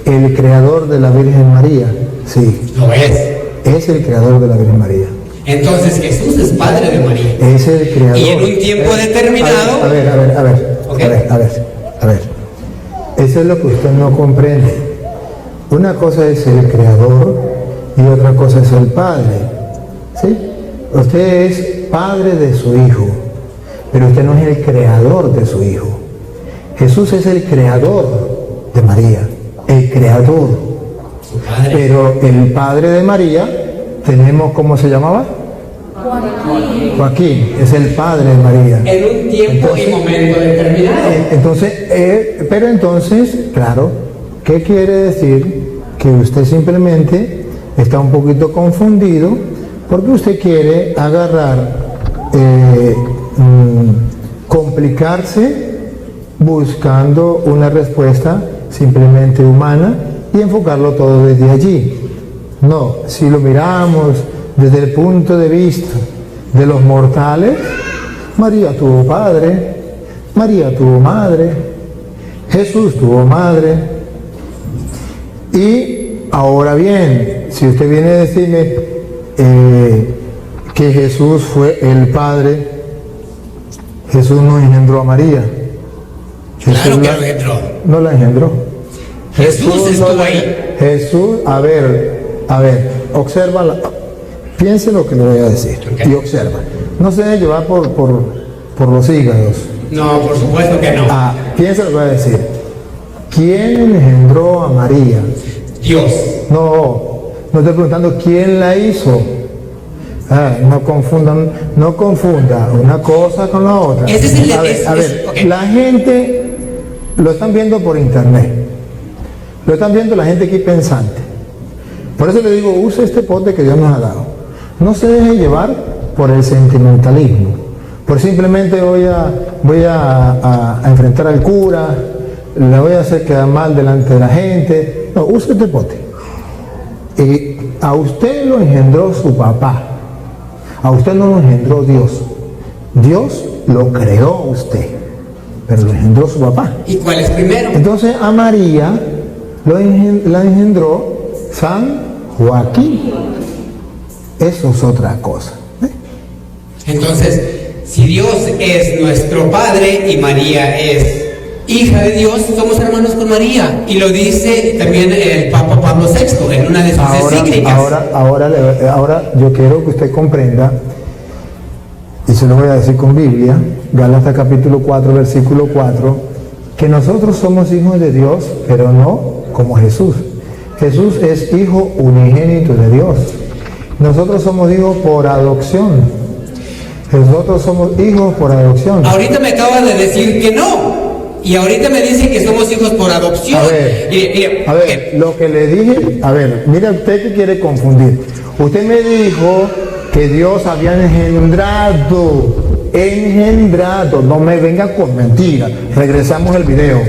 Speaker 2: el creador de la Virgen María, sí.
Speaker 1: Lo es.
Speaker 2: Es el creador de la Virgen María.
Speaker 1: Entonces Jesús es padre de María.
Speaker 2: Es el creador.
Speaker 1: Y en un tiempo determinado.
Speaker 2: A ver. Eso es lo que usted no comprende. Una cosa es el creador y otra cosa es el padre. ¿Sí? Usted es padre de su hijo, pero usted no es el creador de su hijo. Jesús es el creador de María, el creador.
Speaker 1: Su padre.
Speaker 2: Pero el padre de María, tenemos, ¿cómo se llamaba? Joaquín, es el padre de María.
Speaker 1: En un tiempo y momento determinado.
Speaker 2: Pero entonces, claro, ¿qué quiere decir? Que usted simplemente está un poquito confundido porque usted quiere agarrar, complicarse buscando una respuesta simplemente humana y enfocarlo todo desde allí. No, si lo miramos desde el punto de vista de los mortales, María tuvo padre, María tuvo madre, Jesús tuvo madre. Y ahora bien, si usted viene a decirme que Jesús fue el Padre, Jesús no engendró a María.
Speaker 1: Claro que lo engendró.
Speaker 2: No la engendró.
Speaker 1: Jesús estuvo ahí.
Speaker 2: Jesús, a ver, observa, piense lo que le voy a decir, okay. Y observa. No se debe llevar por los hígados.
Speaker 1: No, por supuesto que no.
Speaker 2: Piensa lo que voy a decir. ¿Quién engendró a María?
Speaker 1: Dios.
Speaker 2: No estoy preguntando quién la hizo. No confunda una cosa con la otra.
Speaker 1: Ese es el
Speaker 2: okay. La gente lo están viendo por internet. Lo están viendo la gente aquí pensante. Por eso le digo, use este pote que Dios nos ha dado. No se deje llevar por el sentimentalismo. Por simplemente voy a enfrentar al cura, le voy a hacer quedar mal delante de la gente. No, use este pote. A usted lo engendró su papá. A usted no lo engendró Dios. Dios lo creó a usted, pero lo engendró su papá.
Speaker 1: ¿Y cuál es primero?
Speaker 2: Entonces a María la engendró San Joaquín. Eso es otra cosa.
Speaker 1: Entonces, si Dios es nuestro Padre y María es hija de Dios, somos hermanos con María. Y lo dice también el Papa Pablo VI en una de sus encíclicas.
Speaker 2: Ahora yo quiero que usted comprenda, y se lo voy a decir con Biblia, Gálatas capítulo 4, versículo 4, que nosotros somos hijos de Dios, pero no como Jesús. Jesús es hijo unigénito de Dios. Nosotros somos hijos por adopción. Nosotros somos hijos por adopción.
Speaker 1: Ahorita me acaba de decir que no. y ahorita me dicen que somos hijos por adopción.
Speaker 2: A ver, lo que le dije, a ver, mira usted que quiere confundir. Usted me dijo que Dios había engendrado, no me venga con mentiras. Regresamos el video,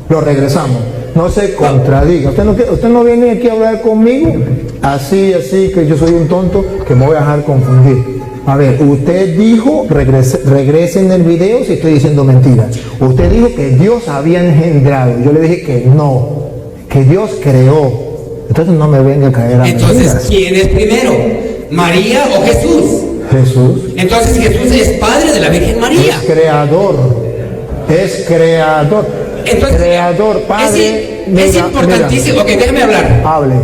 Speaker 2: lo regresamos, no se contradiga. Usted no viene aquí a hablar conmigo así, que yo soy un tonto que me voy a dejar confundir. A ver, usted dijo, regrese en el video si estoy diciendo mentiras. Usted dijo que Dios había engendrado. Yo le dije que no, que Dios creó. Entonces no me venga a caer a mentiras.
Speaker 1: Entonces, ¿quién es primero? ¿María o Jesús?
Speaker 2: Jesús.
Speaker 1: Entonces Jesús es padre de la Virgen María.
Speaker 2: Es creador.
Speaker 1: Entonces,
Speaker 2: creador, padre.
Speaker 1: Es importantísimo. Ok, déjame hablar.
Speaker 2: Hable.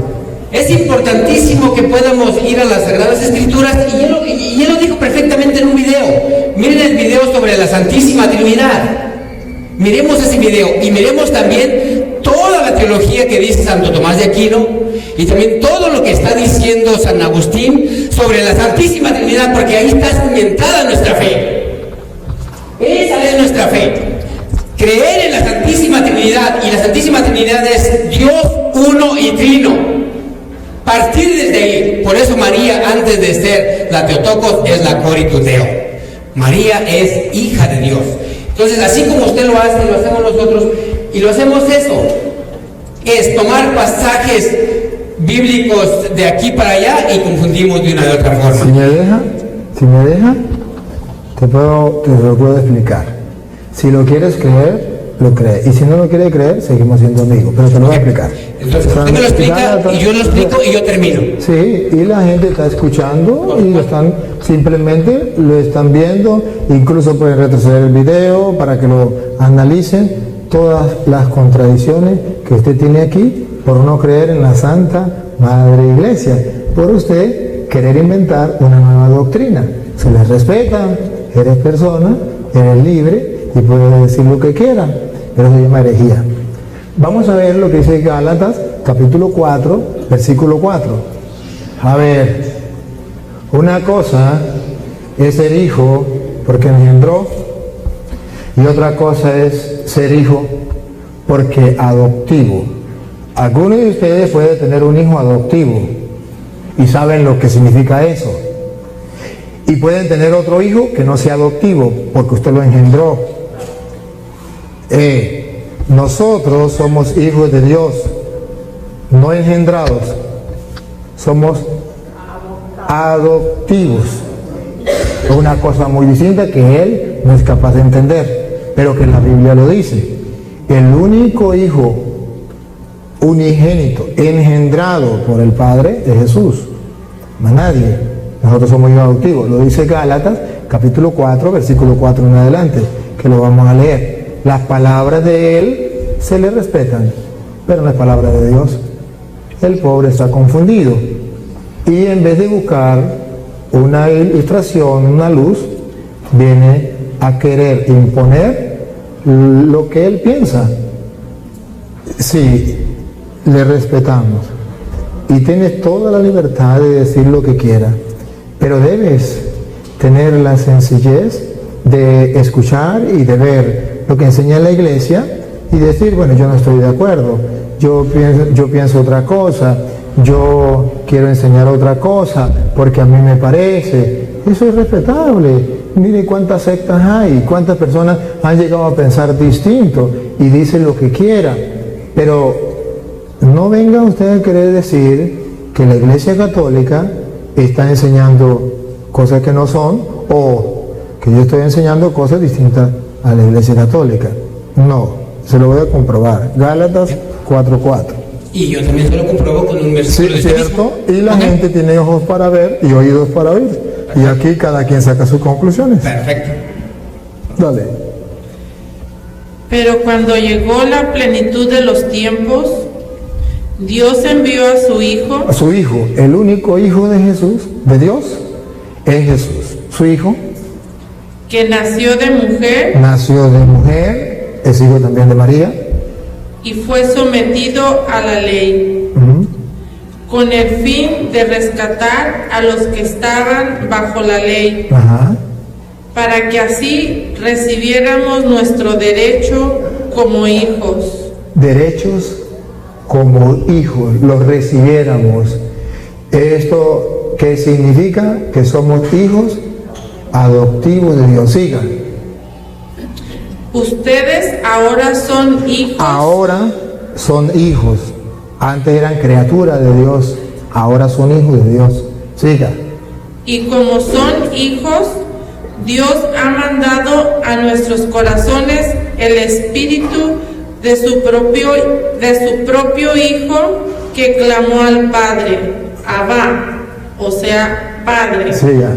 Speaker 1: Es importantísimo que podamos ir a las Sagradas Escrituras, y él lo dijo perfectamente en un video. Miren el video sobre la Santísima Trinidad. Miremos ese video y miremos también toda la teología que dice Santo Tomás de Aquino y también todo lo que está diciendo San Agustín sobre la Santísima Trinidad, porque ahí está cimentada nuestra fe. Esa es nuestra fe. Creer en la Santísima Trinidad, y la Santísima Trinidad es Dios uno y trino. Partir desde ahí. Por eso María, antes de ser la Theotokos, es la Coritus Deo. María es hija de Dios. Entonces, así como usted lo hace, lo hacemos nosotros, y lo hacemos eso, es tomar pasajes bíblicos de aquí para allá y confundimos de una de otra forma.
Speaker 2: Si me deja, te lo puedo explicar. Si lo quieres creer, lo cree. Y si no lo quiere creer, seguimos siendo amigos. Pero te lo voy a explicar.
Speaker 1: Entonces, usted me lo explica y yo lo explico y yo termino.
Speaker 2: Sí, y la gente está escuchando y simplemente lo están viendo. Incluso pueden retroceder el video para que lo analicen. Todas las contradicciones que usted tiene aquí por no creer en la Santa Madre Iglesia, por usted querer inventar una nueva doctrina. Se les respeta, eres persona, eres libre y puedes decir lo que quieras, pero se llama herejía. Vamos a ver lo que dice Gálatas, capítulo 4, versículo 4. A ver, una cosa es ser hijo porque engendró, y otra cosa es ser hijo porque adoptivo. Algunos de ustedes pueden tener un hijo adoptivo y saben lo que significa eso. Y pueden tener otro hijo que no sea adoptivo porque usted lo engendró. Nosotros somos hijos de Dios, no engendrados, somos adoptivos. Es una cosa muy distinta que él no es capaz de entender, pero que la Biblia lo dice. El único hijo unigénito, engendrado por el Padre, es Jesús, más nadie. Nosotros somos hijos adoptivos. Lo dice Gálatas, capítulo 4, versículo 4 en adelante, que lo vamos a leer. Las palabras de él se le respetan, pero no es palabra de Dios. El pobre está confundido y en vez de buscar una ilustración, una luz, viene a querer imponer lo que él piensa. Sí, le respetamos y tienes toda la libertad de decir lo que quieras, pero debes tener la sencillez de escuchar y de ver lo que enseña la Iglesia y decir, bueno, yo no estoy de acuerdo, yo pienso otra cosa, yo quiero enseñar otra cosa porque a mí me parece. Eso es respetable. Mire cuántas sectas hay, cuántas personas han llegado a pensar distinto y dicen lo que quieran, pero no venga usted a querer decir que la Iglesia Católica está enseñando cosas que no son, o que yo estoy enseñando cosas distintas a la Iglesia Católica. No, se lo voy a comprobar. Gálatas 4:4.
Speaker 1: Y yo también se lo compruebo con un versículo.
Speaker 2: Sí, cierto. Y la gente tiene ojos para ver y oídos para oír. Y aquí cada quien saca sus conclusiones.
Speaker 1: Perfecto.
Speaker 2: Dale.
Speaker 5: Pero cuando llegó la plenitud de los tiempos, Dios envió a su Hijo.
Speaker 2: A su Hijo, el único Hijo de Jesús, de Dios, es Jesús. Su Hijo
Speaker 5: Que nació de mujer.
Speaker 2: Nació de mujer, es hijo también de María.
Speaker 5: Y fue sometido a la ley, con el fin de rescatar a los que estaban bajo la ley,
Speaker 2: Ajá.
Speaker 5: para que así recibiéramos nuestro derecho como hijos.
Speaker 2: Derechos como hijos, los recibiéramos. ¿Esto qué significa? Que somos hijos adoptivos de Dios. Sigan.
Speaker 5: Ustedes ahora son hijos.
Speaker 2: Ahora son hijos. Antes eran criaturas de Dios, ahora son hijos de Dios. Siga.
Speaker 5: Y como son hijos, Dios ha mandado a nuestros corazones el espíritu de su propio Hijo, que clamó al Padre, Abba, o sea, Padre.
Speaker 2: Siga.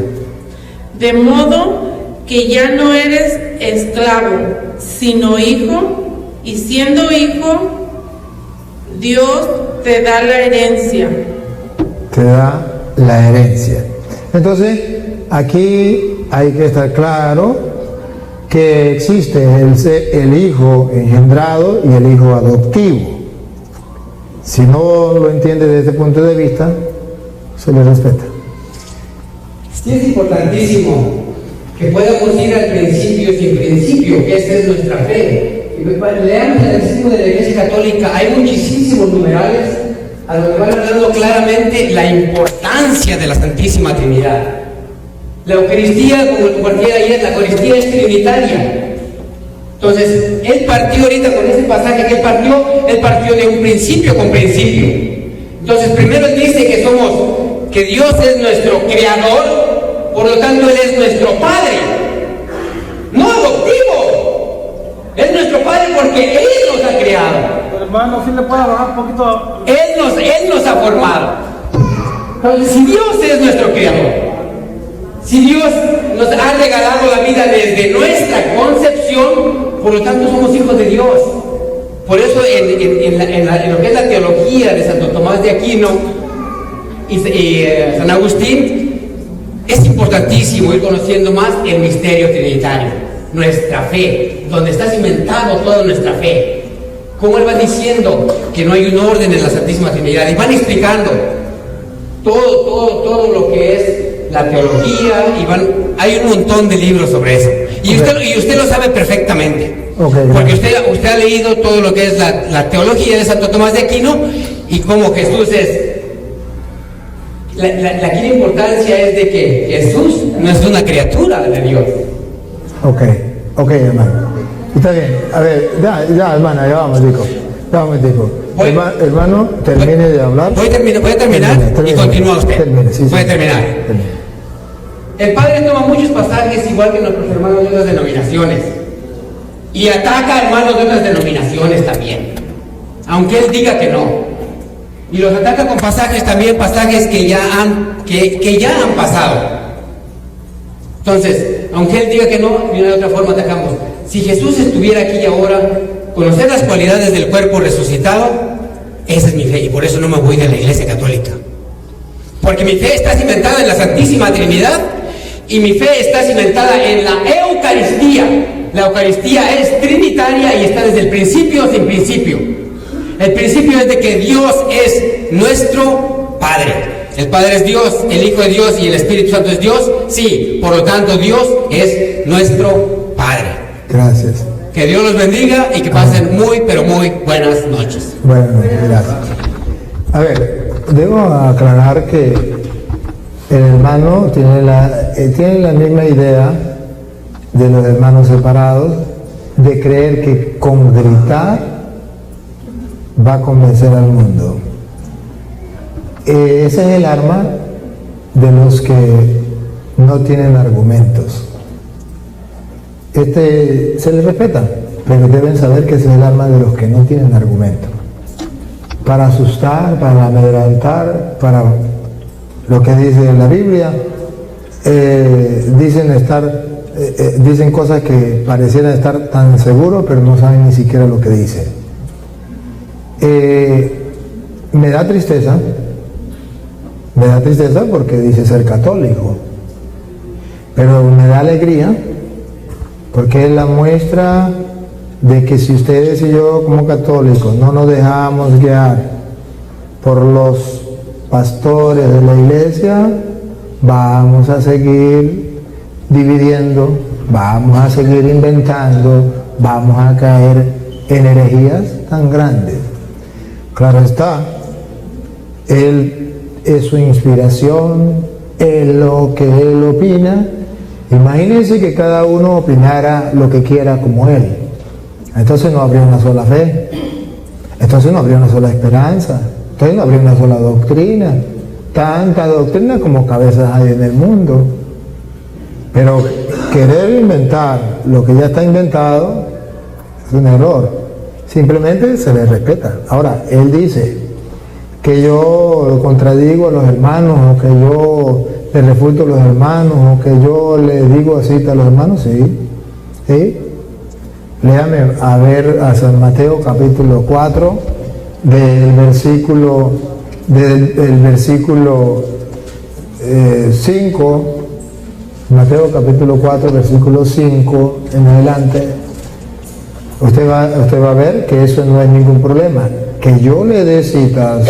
Speaker 5: De modo que ya no eres esclavo, sino hijo, y siendo hijo, Dios te da la herencia.
Speaker 2: Te da la herencia. Entonces, aquí hay que estar claro que existe el hijo engendrado y el hijo adoptivo. Si no lo entiende desde este punto de vista, se le respeta.
Speaker 1: Sí, es importantísimo que podamos ir al principio sin principio, que esa es nuestra fe. Leamos el catecismo de la Iglesia Católica, hay muchísimos numerales a donde van hablando claramente la importancia de la Santísima Trinidad. La Eucaristía, como compartía ayer, la Eucaristía es trinitaria. Entonces, él partió ahorita con ese pasaje que él partió de un principio con principio. Entonces, primero él dice que Dios es nuestro creador, por lo tanto él es nuestro Padre, no adoptivo. Es nuestro Padre porque él nos ha creado.
Speaker 8: Hermano, ¿sí le puede bajar un poquito?
Speaker 1: Él nos ha formado. Entonces, si Dios es nuestro creador, si Dios nos ha regalado la vida desde nuestra concepción, por lo tanto somos hijos de Dios. Por eso en lo que es la teología de Santo Tomás de Aquino y San Agustín, es importantísimo ir conociendo más el misterio trinitario, nuestra fe, donde está cimentado toda nuestra fe. Como él va diciendo que no hay un orden en la Santísima Trinidad, y van explicando todo lo que es la teología, hay un montón de libros sobre eso. Y usted lo sabe perfectamente. Porque usted ha leído todo lo que es la teología de Santo Tomás de Aquino, y como Jesús es. La importancia es de que Jesús no es una criatura de Dios.
Speaker 2: Ok, hermano. Está bien. A ver, ya hermana, ya vamos, dijo. Hermano, termine de hablar.
Speaker 1: Voy a terminar y continúa usted. Voy a terminar. El Padre toma muchos pasajes, igual que nuestros hermanos de otras denominaciones, y ataca a hermanos de otras denominaciones también, aunque él diga que no. Y los ataca con pasajes también, pasajes que ya han pasado. Entonces, aunque él diga que no, de una u otra forma atacamos. Si Jesús estuviera aquí y ahora, conocer las cualidades del cuerpo resucitado, esa es mi fe, y por eso no me voy de la Iglesia Católica. Porque mi fe está cimentada en la Santísima Trinidad, y mi fe está cimentada en la Eucaristía. La Eucaristía es trinitaria y está desde el principio sin principio. El principio es de que Dios es nuestro Padre. El Padre es Dios, el Hijo es Dios y el Espíritu Santo es Dios. Sí, por lo tanto Dios es nuestro Padre.
Speaker 2: Gracias.
Speaker 1: Que Dios los bendiga y que pasen muy, pero muy buenas noches.
Speaker 2: Buenas noches, gracias. A ver, debo aclarar que el hermano tiene la misma idea de los hermanos separados, de creer que con gritar va a convencer al mundo. Ese es el arma de los que no tienen argumentos. Se les respeta, pero deben saber que ese es el arma de los que no tienen argumentos. Para asustar, para amedrentar, para lo que dice en la Biblia, dicen cosas que parecieran estar tan seguros, pero no saben ni siquiera lo que dicen. Me da tristeza porque dice ser católico, pero me da alegría porque es la muestra de que si ustedes y yo como católicos no nos dejamos guiar por los pastores de la iglesia, vamos a seguir dividiendo, vamos a seguir inventando, vamos a caer en herejías tan grandes. Claro está, él es su inspiración, es lo que él opina. Imagínense que cada uno opinara lo que quiera como él. Entonces no habría una sola fe, entonces no habría una sola esperanza, entonces no habría una sola doctrina. Tanta doctrina como cabezas hay en el mundo. Pero querer inventar lo que ya está inventado es un error. Simplemente se le respeta. Ahora, él dice que yo contradigo a los hermanos, o que yo le refuto a los hermanos, o que yo le digo así a los hermanos, sí. ¿Sí? Léame a ver a San Mateo capítulo 4, del versículo 5, Mateo capítulo 4, versículo 5 en adelante. Usted va a ver que eso no es ningún problema. Que yo le dé citas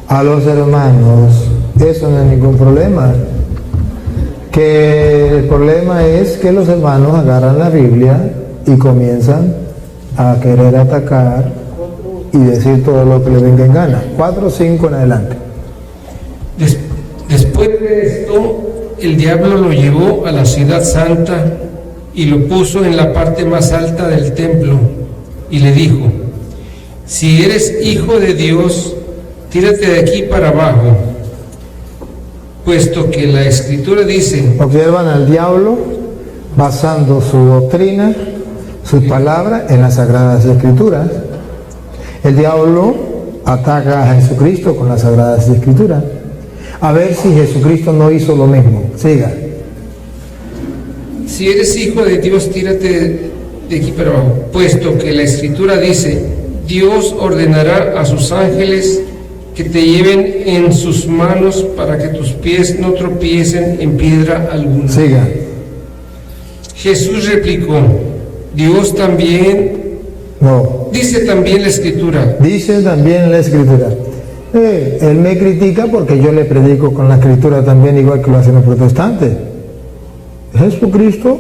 Speaker 2: a los hermanos, eso no es ningún problema. Que el problema es que los hermanos agarran la Biblia y comienzan a querer atacar y decir todo lo que le venga en gana. 4, 5 en adelante.
Speaker 4: Después de esto, el diablo lo llevó a la ciudad santa y lo puso en la parte más alta del templo y le dijo: si eres hijo de Dios, tírate de aquí para abajo, puesto que la Escritura dice.
Speaker 2: Observan al diablo basando su doctrina, su palabra en las Sagradas Escrituras. El diablo ataca a Jesucristo con las Sagradas Escrituras. A ver si Jesucristo no hizo lo mismo. Siga.
Speaker 4: Si eres hijo de Dios, tírate de aquí para abajo, puesto que la Escritura dice: Dios ordenará a sus ángeles que te lleven en sus manos para que tus pies no tropiecen en piedra alguna.
Speaker 2: Siga.
Speaker 4: Jesús replicó: Dios también.
Speaker 2: No.
Speaker 4: Dice también la Escritura.
Speaker 2: Dice también la Escritura. Él me critica porque yo le predico con la Escritura también, igual que lo hacen los protestantes. Jesucristo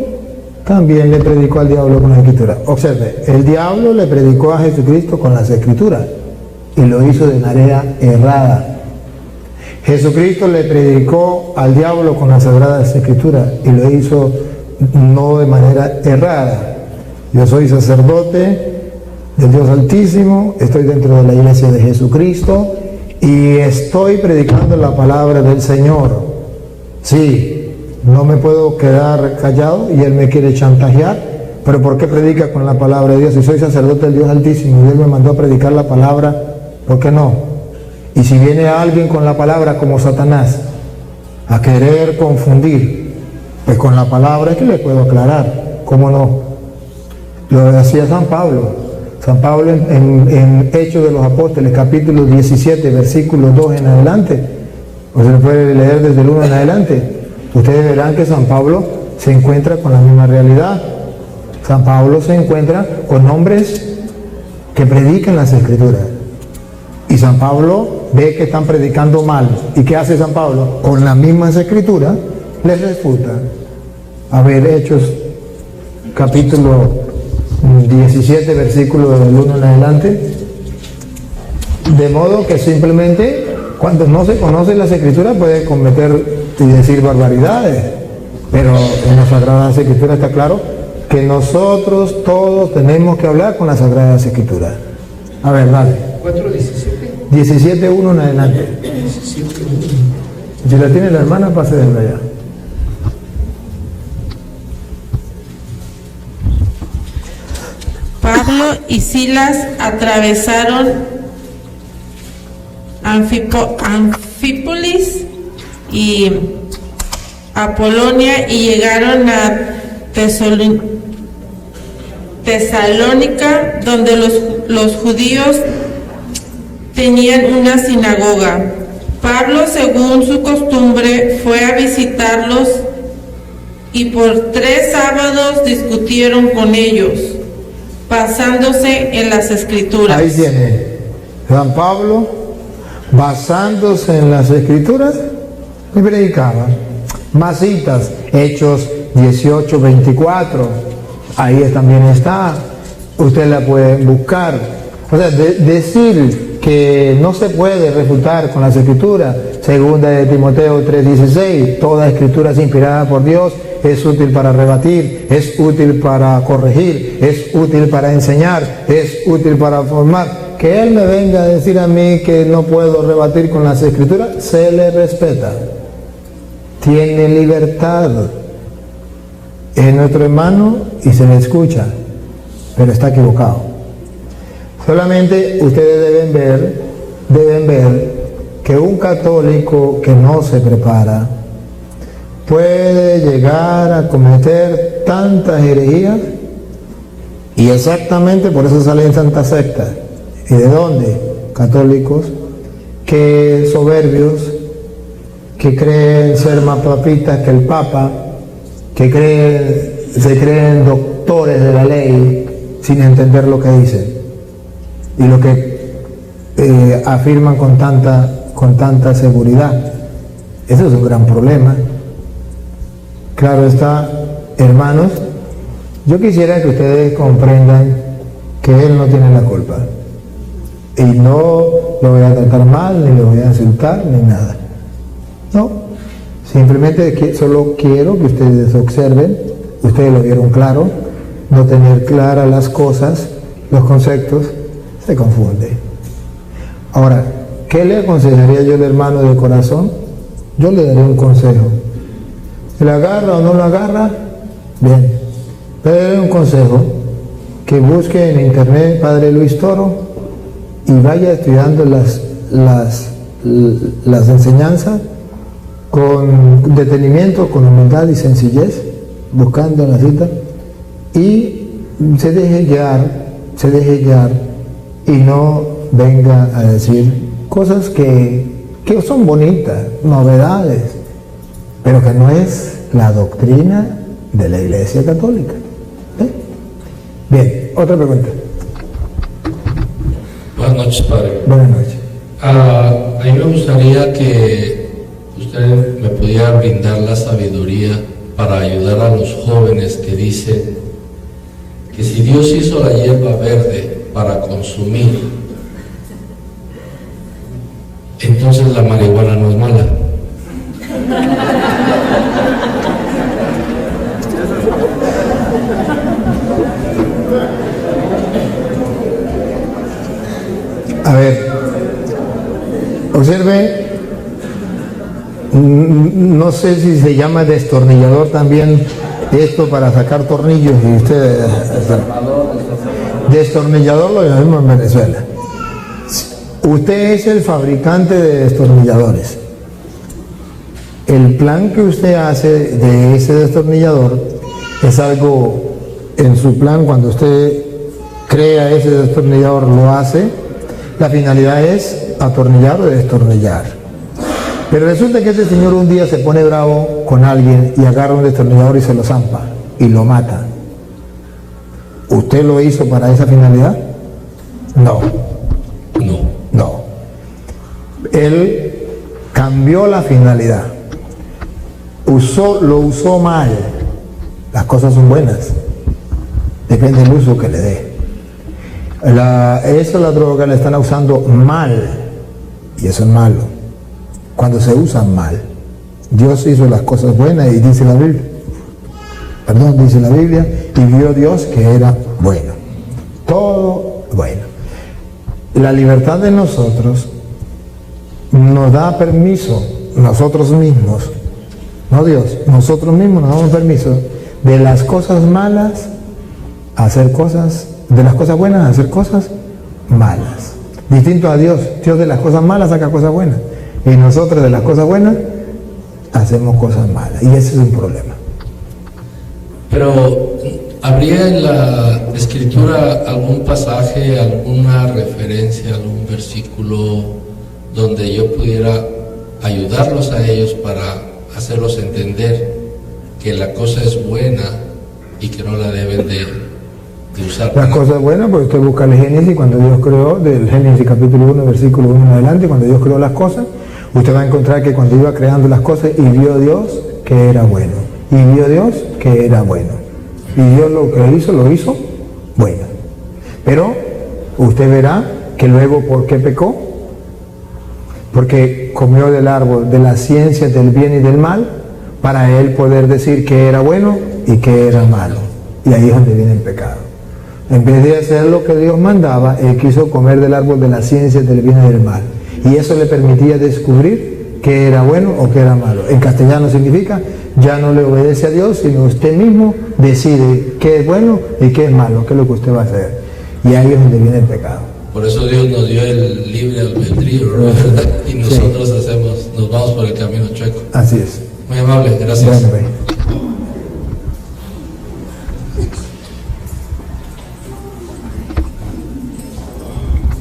Speaker 2: también le predicó al diablo con la Escritura. Observe, el diablo le predicó a Jesucristo con las Escrituras y lo hizo de manera errada. Jesucristo le predicó al diablo con las Sagradas Escrituras y lo hizo no de manera errada. Yo soy sacerdote del Dios Altísimo, estoy dentro de la iglesia de Jesucristo y estoy predicando la palabra del Señor. Sí, no me puedo quedar callado y Él me quiere chantajear, pero ¿por qué predica con la palabra de Dios? Si soy sacerdote del Dios Altísimo y Él me mandó a predicar la palabra, ¿por qué no? Y si viene alguien con la palabra como Satanás a querer confundir, pues con la palabra es que le puedo aclarar, ¿cómo no? Lo decía San Pablo. San Pablo en Hechos de los Apóstoles, capítulo 17, versículo 2 en adelante, o se lo puede leer desde el 1 en adelante. Ustedes verán que San Pablo se encuentra con la misma realidad. San Pablo se encuentra con hombres que predican las Escrituras. Y San Pablo ve que están predicando mal. ¿Y qué hace San Pablo? Con las mismas Escrituras les refuta. A ver, Hechos, capítulo 17, versículo del 1 en adelante. De modo que simplemente cuando no se conocen las Escrituras puede cometer y decir barbaridades, pero en las Sagradas Escrituras está claro que nosotros todos tenemos que hablar con las Sagradas Escrituras. A ver, dale.
Speaker 4: 4:17.
Speaker 2: 17:1 en adelante.
Speaker 4: 17:1.
Speaker 2: Si la tiene la hermana, pase desde allá.
Speaker 5: Pablo y Silas atravesaron Anfípolis y Apolonia y llegaron a Tesalónica, donde los judíos tenían una sinagoga. Pablo, según su costumbre, fue a visitarlos y por 3 sábados discutieron con ellos, basándose en las Escrituras.
Speaker 2: Ahí tiene San Pablo, basándose en las Escrituras, y predicaba. Más citas, Hechos 18, 24, ahí también está, usted la puede buscar. O sea, decir que no se puede refutar con las escrituras, segunda de Timoteo 3:16, toda escritura es inspirada por Dios, es útil para rebatir, es útil para corregir, es útil para enseñar, es útil para formar. Que él me venga a decir a mí que no puedo rebatir con las escrituras, se le respeta. Tiene libertad. Es nuestro hermano y se le escucha, pero está equivocado. Solamente ustedes deben ver que un católico que no se prepara puede llegar a cometer tantas herejías, y exactamente por eso salen tantas sectas. ¿Y de dónde? Católicos que soberbios, que creen ser más papistas que el Papa, que se creen doctores de la ley sin entender lo que dicen y lo que afirman con tanta seguridad. Eso es un gran problema. Claro está, hermanos, yo quisiera que ustedes comprendan que él no tiene la culpa. Y no lo voy a tratar mal, ni lo voy a insultar, ni nada. No, simplemente solo quiero que ustedes observen, ustedes lo vieron claro, no tener claras las cosas, los conceptos, se confunde. Ahora, ¿qué le aconsejaría yo al hermano de corazón? Yo le daré un consejo. ¿Se lo agarra o no lo agarra? Bien. Le daré un consejo, que busque en internet Padre Luis Toro y vaya estudiando las enseñanzas con detenimiento, con humildad y sencillez, buscando la cita, y se deje guiar y no venga a decir cosas que son bonitas, novedades, pero que no es la doctrina de la Iglesia Católica. Bien, otra pregunta.
Speaker 9: Buenas noches, padre.
Speaker 2: Buenas noches.
Speaker 9: A mí me gustaría que usted me pudiera brindar la sabiduría para ayudar a los jóvenes que dicen que si Dios hizo la hierba verde para consumir, entonces la marihuana no es mala.
Speaker 2: A ver, observe, no sé si se llama destornillador también esto para sacar tornillos, y usted, destornillador lo llamamos en Venezuela. Usted es el fabricante de destornilladores. El plan que usted hace de ese destornillador es algo en su plan. Cuando usted crea ese destornillador, lo hace. La finalidad es atornillar o destornillar. Pero resulta que este señor un día se pone bravo con alguien y agarra un destornillador y se lo zampa y lo mata. ¿Usted lo hizo para esa finalidad? No. No. Él cambió la finalidad. Lo usó mal. Las cosas son buenas. Depende del uso que le dé. Esa es la droga, la están usando mal, y eso es malo cuando se usan mal. Dios hizo las cosas buenas y dice la Biblia, y vio Dios que era bueno, todo bueno. La libertad de nosotros nos da permiso, nosotros mismos, no Dios, nosotros mismos nos damos permiso de las cosas malas a hacer cosas, de las cosas buenas a hacer cosas malas. Distinto a Dios. Dios de las cosas malas saca cosas buenas, y nosotros de las cosas buenas hacemos cosas malas, y ese es un problema.
Speaker 9: Pero ¿habría en la escritura algún pasaje, alguna referencia, algún versículo donde yo pudiera ayudarlos a ellos para hacerlos entender que la cosa es buena y que no la deben de usar?
Speaker 2: Las cosas buenas, porque usted busca el Génesis, cuando Dios creó, del Génesis capítulo 1, versículo 1 en adelante, cuando Dios creó las cosas, usted va a encontrar que cuando iba creando las cosas y vio Dios que era bueno. Y vio Dios que era bueno. Y Dios lo que hizo, lo hizo bueno. Pero usted verá que luego, ¿por qué pecó? Porque comió del árbol de la ciencia del bien y del mal, para él poder decir que era bueno y que era malo. Y ahí es donde viene el pecado. En vez de hacer lo que Dios mandaba, él quiso comer del árbol de la ciencia del bien y del mal. Y eso le permitía descubrir que era bueno o que era malo. En castellano significa, ya no le obedece a Dios, sino usted mismo decide qué es bueno y qué es malo, qué es lo que usted va a hacer. Y ahí es donde viene el pecado.
Speaker 9: Por eso Dios nos dio el libre albedrío, ¿verdad? Y nosotros nos vamos por el camino chueco.
Speaker 2: Así es.
Speaker 9: Muy amable, gracias.
Speaker 2: Bueno,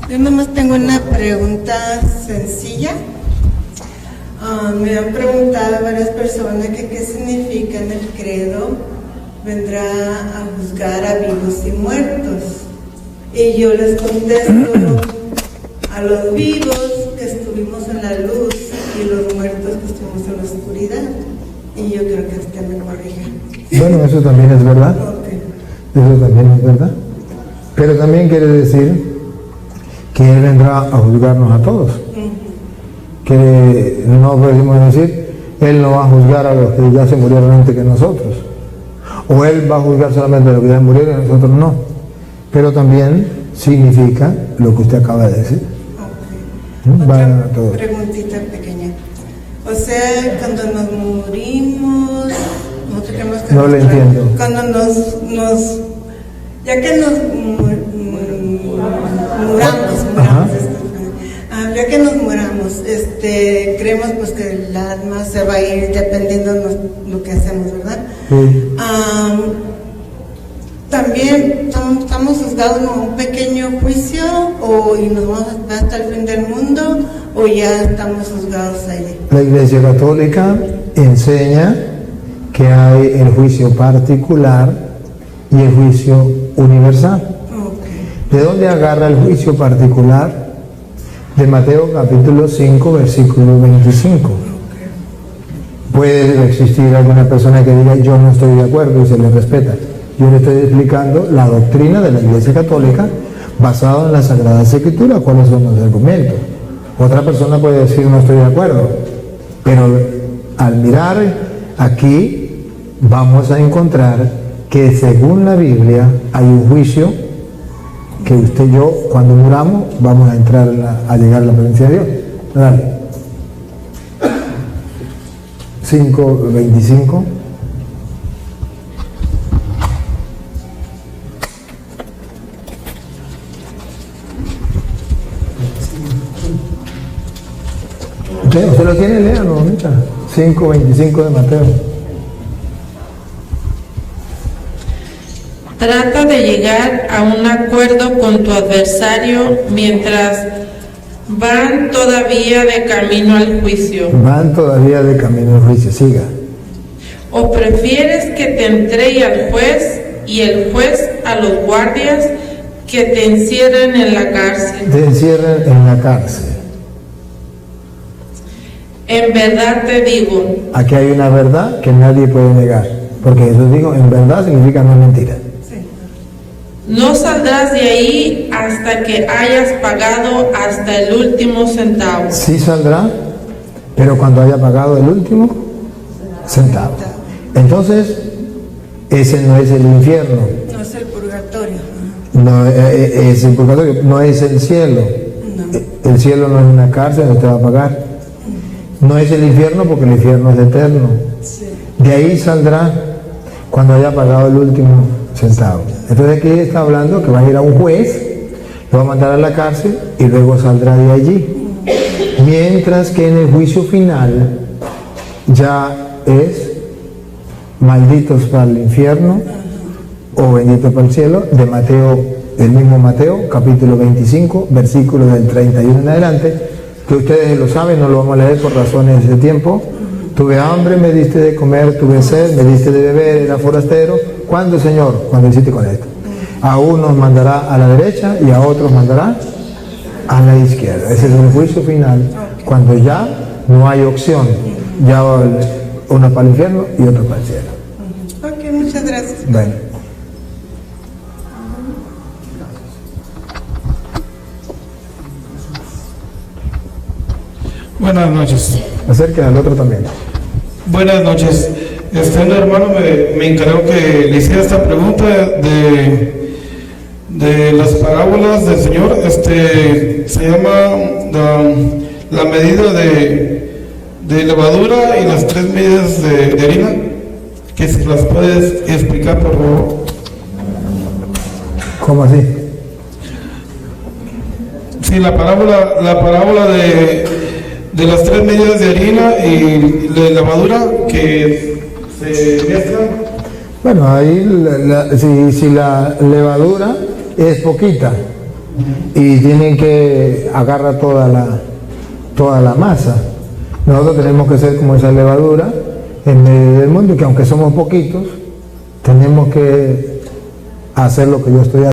Speaker 10: yo nomás tengo una pregunta sencilla. Me han preguntado varias personas que qué significa en el credo, vendrá a juzgar a vivos y muertos. Y yo les contesto, a los vivos que estuvimos en la luz y los muertos que estuvimos en la oscuridad. Y yo creo que usted me corrija.
Speaker 2: Bueno, eso también es verdad.
Speaker 10: Okay.
Speaker 2: Eso también es verdad. Pero también quiere decir que Él vendrá a juzgarnos a todos. Que no podemos decir, Él no va a juzgar a los que ya se murieron antes que nosotros. O Él va a juzgar solamente a los que ya murieron y nosotros no. Pero también significa lo que usted acaba de decir.
Speaker 10: Otra preguntita pequeña. O sea, cuando nos morimos,
Speaker 2: no le entiendo.
Speaker 10: Cuando ya que nos ya que nos muramos, creemos pues que el alma se va a ir dependiendo de lo que hacemos, ¿verdad?
Speaker 2: Sí.
Speaker 10: También estamos juzgados en un pequeño juicio y nos vamos hasta el fin del mundo, o ya estamos juzgados ahí.
Speaker 2: La Iglesia Católica enseña que hay el juicio particular y el juicio universal. Okay. ¿De dónde agarra el juicio particular? De Mateo capítulo 5, versículo 25. Okay. Puede existir alguna persona que diga yo no estoy de acuerdo y se le respeta. Yo le estoy explicando la doctrina de la Iglesia Católica basada en la Sagrada Escritura, cuáles son los argumentos. Otra persona puede decir no estoy de acuerdo, pero al mirar aquí vamos a encontrar que según la Biblia hay un juicio que usted y yo cuando muramos vamos a entrar a llegar a la presencia de Dios. Dale. 5:25. ¿Usted lo tiene? Léalo, bonita. 5:25 de Mateo.
Speaker 5: Trata de llegar a un acuerdo con tu adversario mientras van todavía de camino al juicio.
Speaker 2: Van todavía de camino al juicio, siga.
Speaker 5: ¿O prefieres que te entregue al juez y el juez a los guardias que te encierren en la cárcel?
Speaker 2: Te encierran en la cárcel.
Speaker 5: En verdad te digo.
Speaker 2: Aquí hay una verdad que nadie puede negar, porque Jesús dijo, en verdad significa no mentira.
Speaker 5: No saldrás de ahí hasta que hayas pagado hasta el último centavo.
Speaker 2: Sí saldrá, pero cuando haya pagado el último centavo. Entonces, ese no es el infierno.
Speaker 10: No es el purgatorio.
Speaker 2: No es el purgatorio, no es el cielo. No. El cielo no es una cárcel donde te va a pagar. No es el infierno porque el infierno es eterno. Sí. De ahí saldrá cuando haya pagado el último centavo. Entonces aquí está hablando que va a ir a un juez, lo va a mandar a la cárcel y luego saldrá de allí. Mientras que en el juicio final ya es malditos para el infierno o benditos para el cielo, de Mateo, el mismo Mateo, capítulo 25, versículos del 31 en adelante, que ustedes lo saben, no lo vamos a leer por razones de tiempo. Tuve hambre, me diste de comer, tuve sed, me diste de beber, era forastero. ¿Cuándo, Señor? Cuando hiciste con esto. A unos mandará a la derecha y a otros mandará a la izquierda. Ese es un juicio final, cuando ya no hay opción. Ya Una para el infierno y otra para el cielo.
Speaker 10: Ok, muchas gracias.
Speaker 2: Bueno.
Speaker 8: Buenas noches.
Speaker 2: Acerquen al otro también.
Speaker 8: Buenas noches. Un hermano me encargó que le hiciera esta pregunta de las parábolas del Señor. Se llama la medida de levadura y las 3 medidas de harina. Que si las puedes explicar, por favor.
Speaker 2: ¿Cómo así?
Speaker 8: Sí, la parábola de las 3 medidas de harina y de levadura que se mezclan.
Speaker 2: Bueno, ahí si la levadura es poquita y tienen que agarrar toda la masa, nosotros tenemos que ser como esa levadura en medio del mundo, que aunque somos poquitos, tenemos que hacer lo que yo estoy haciendo.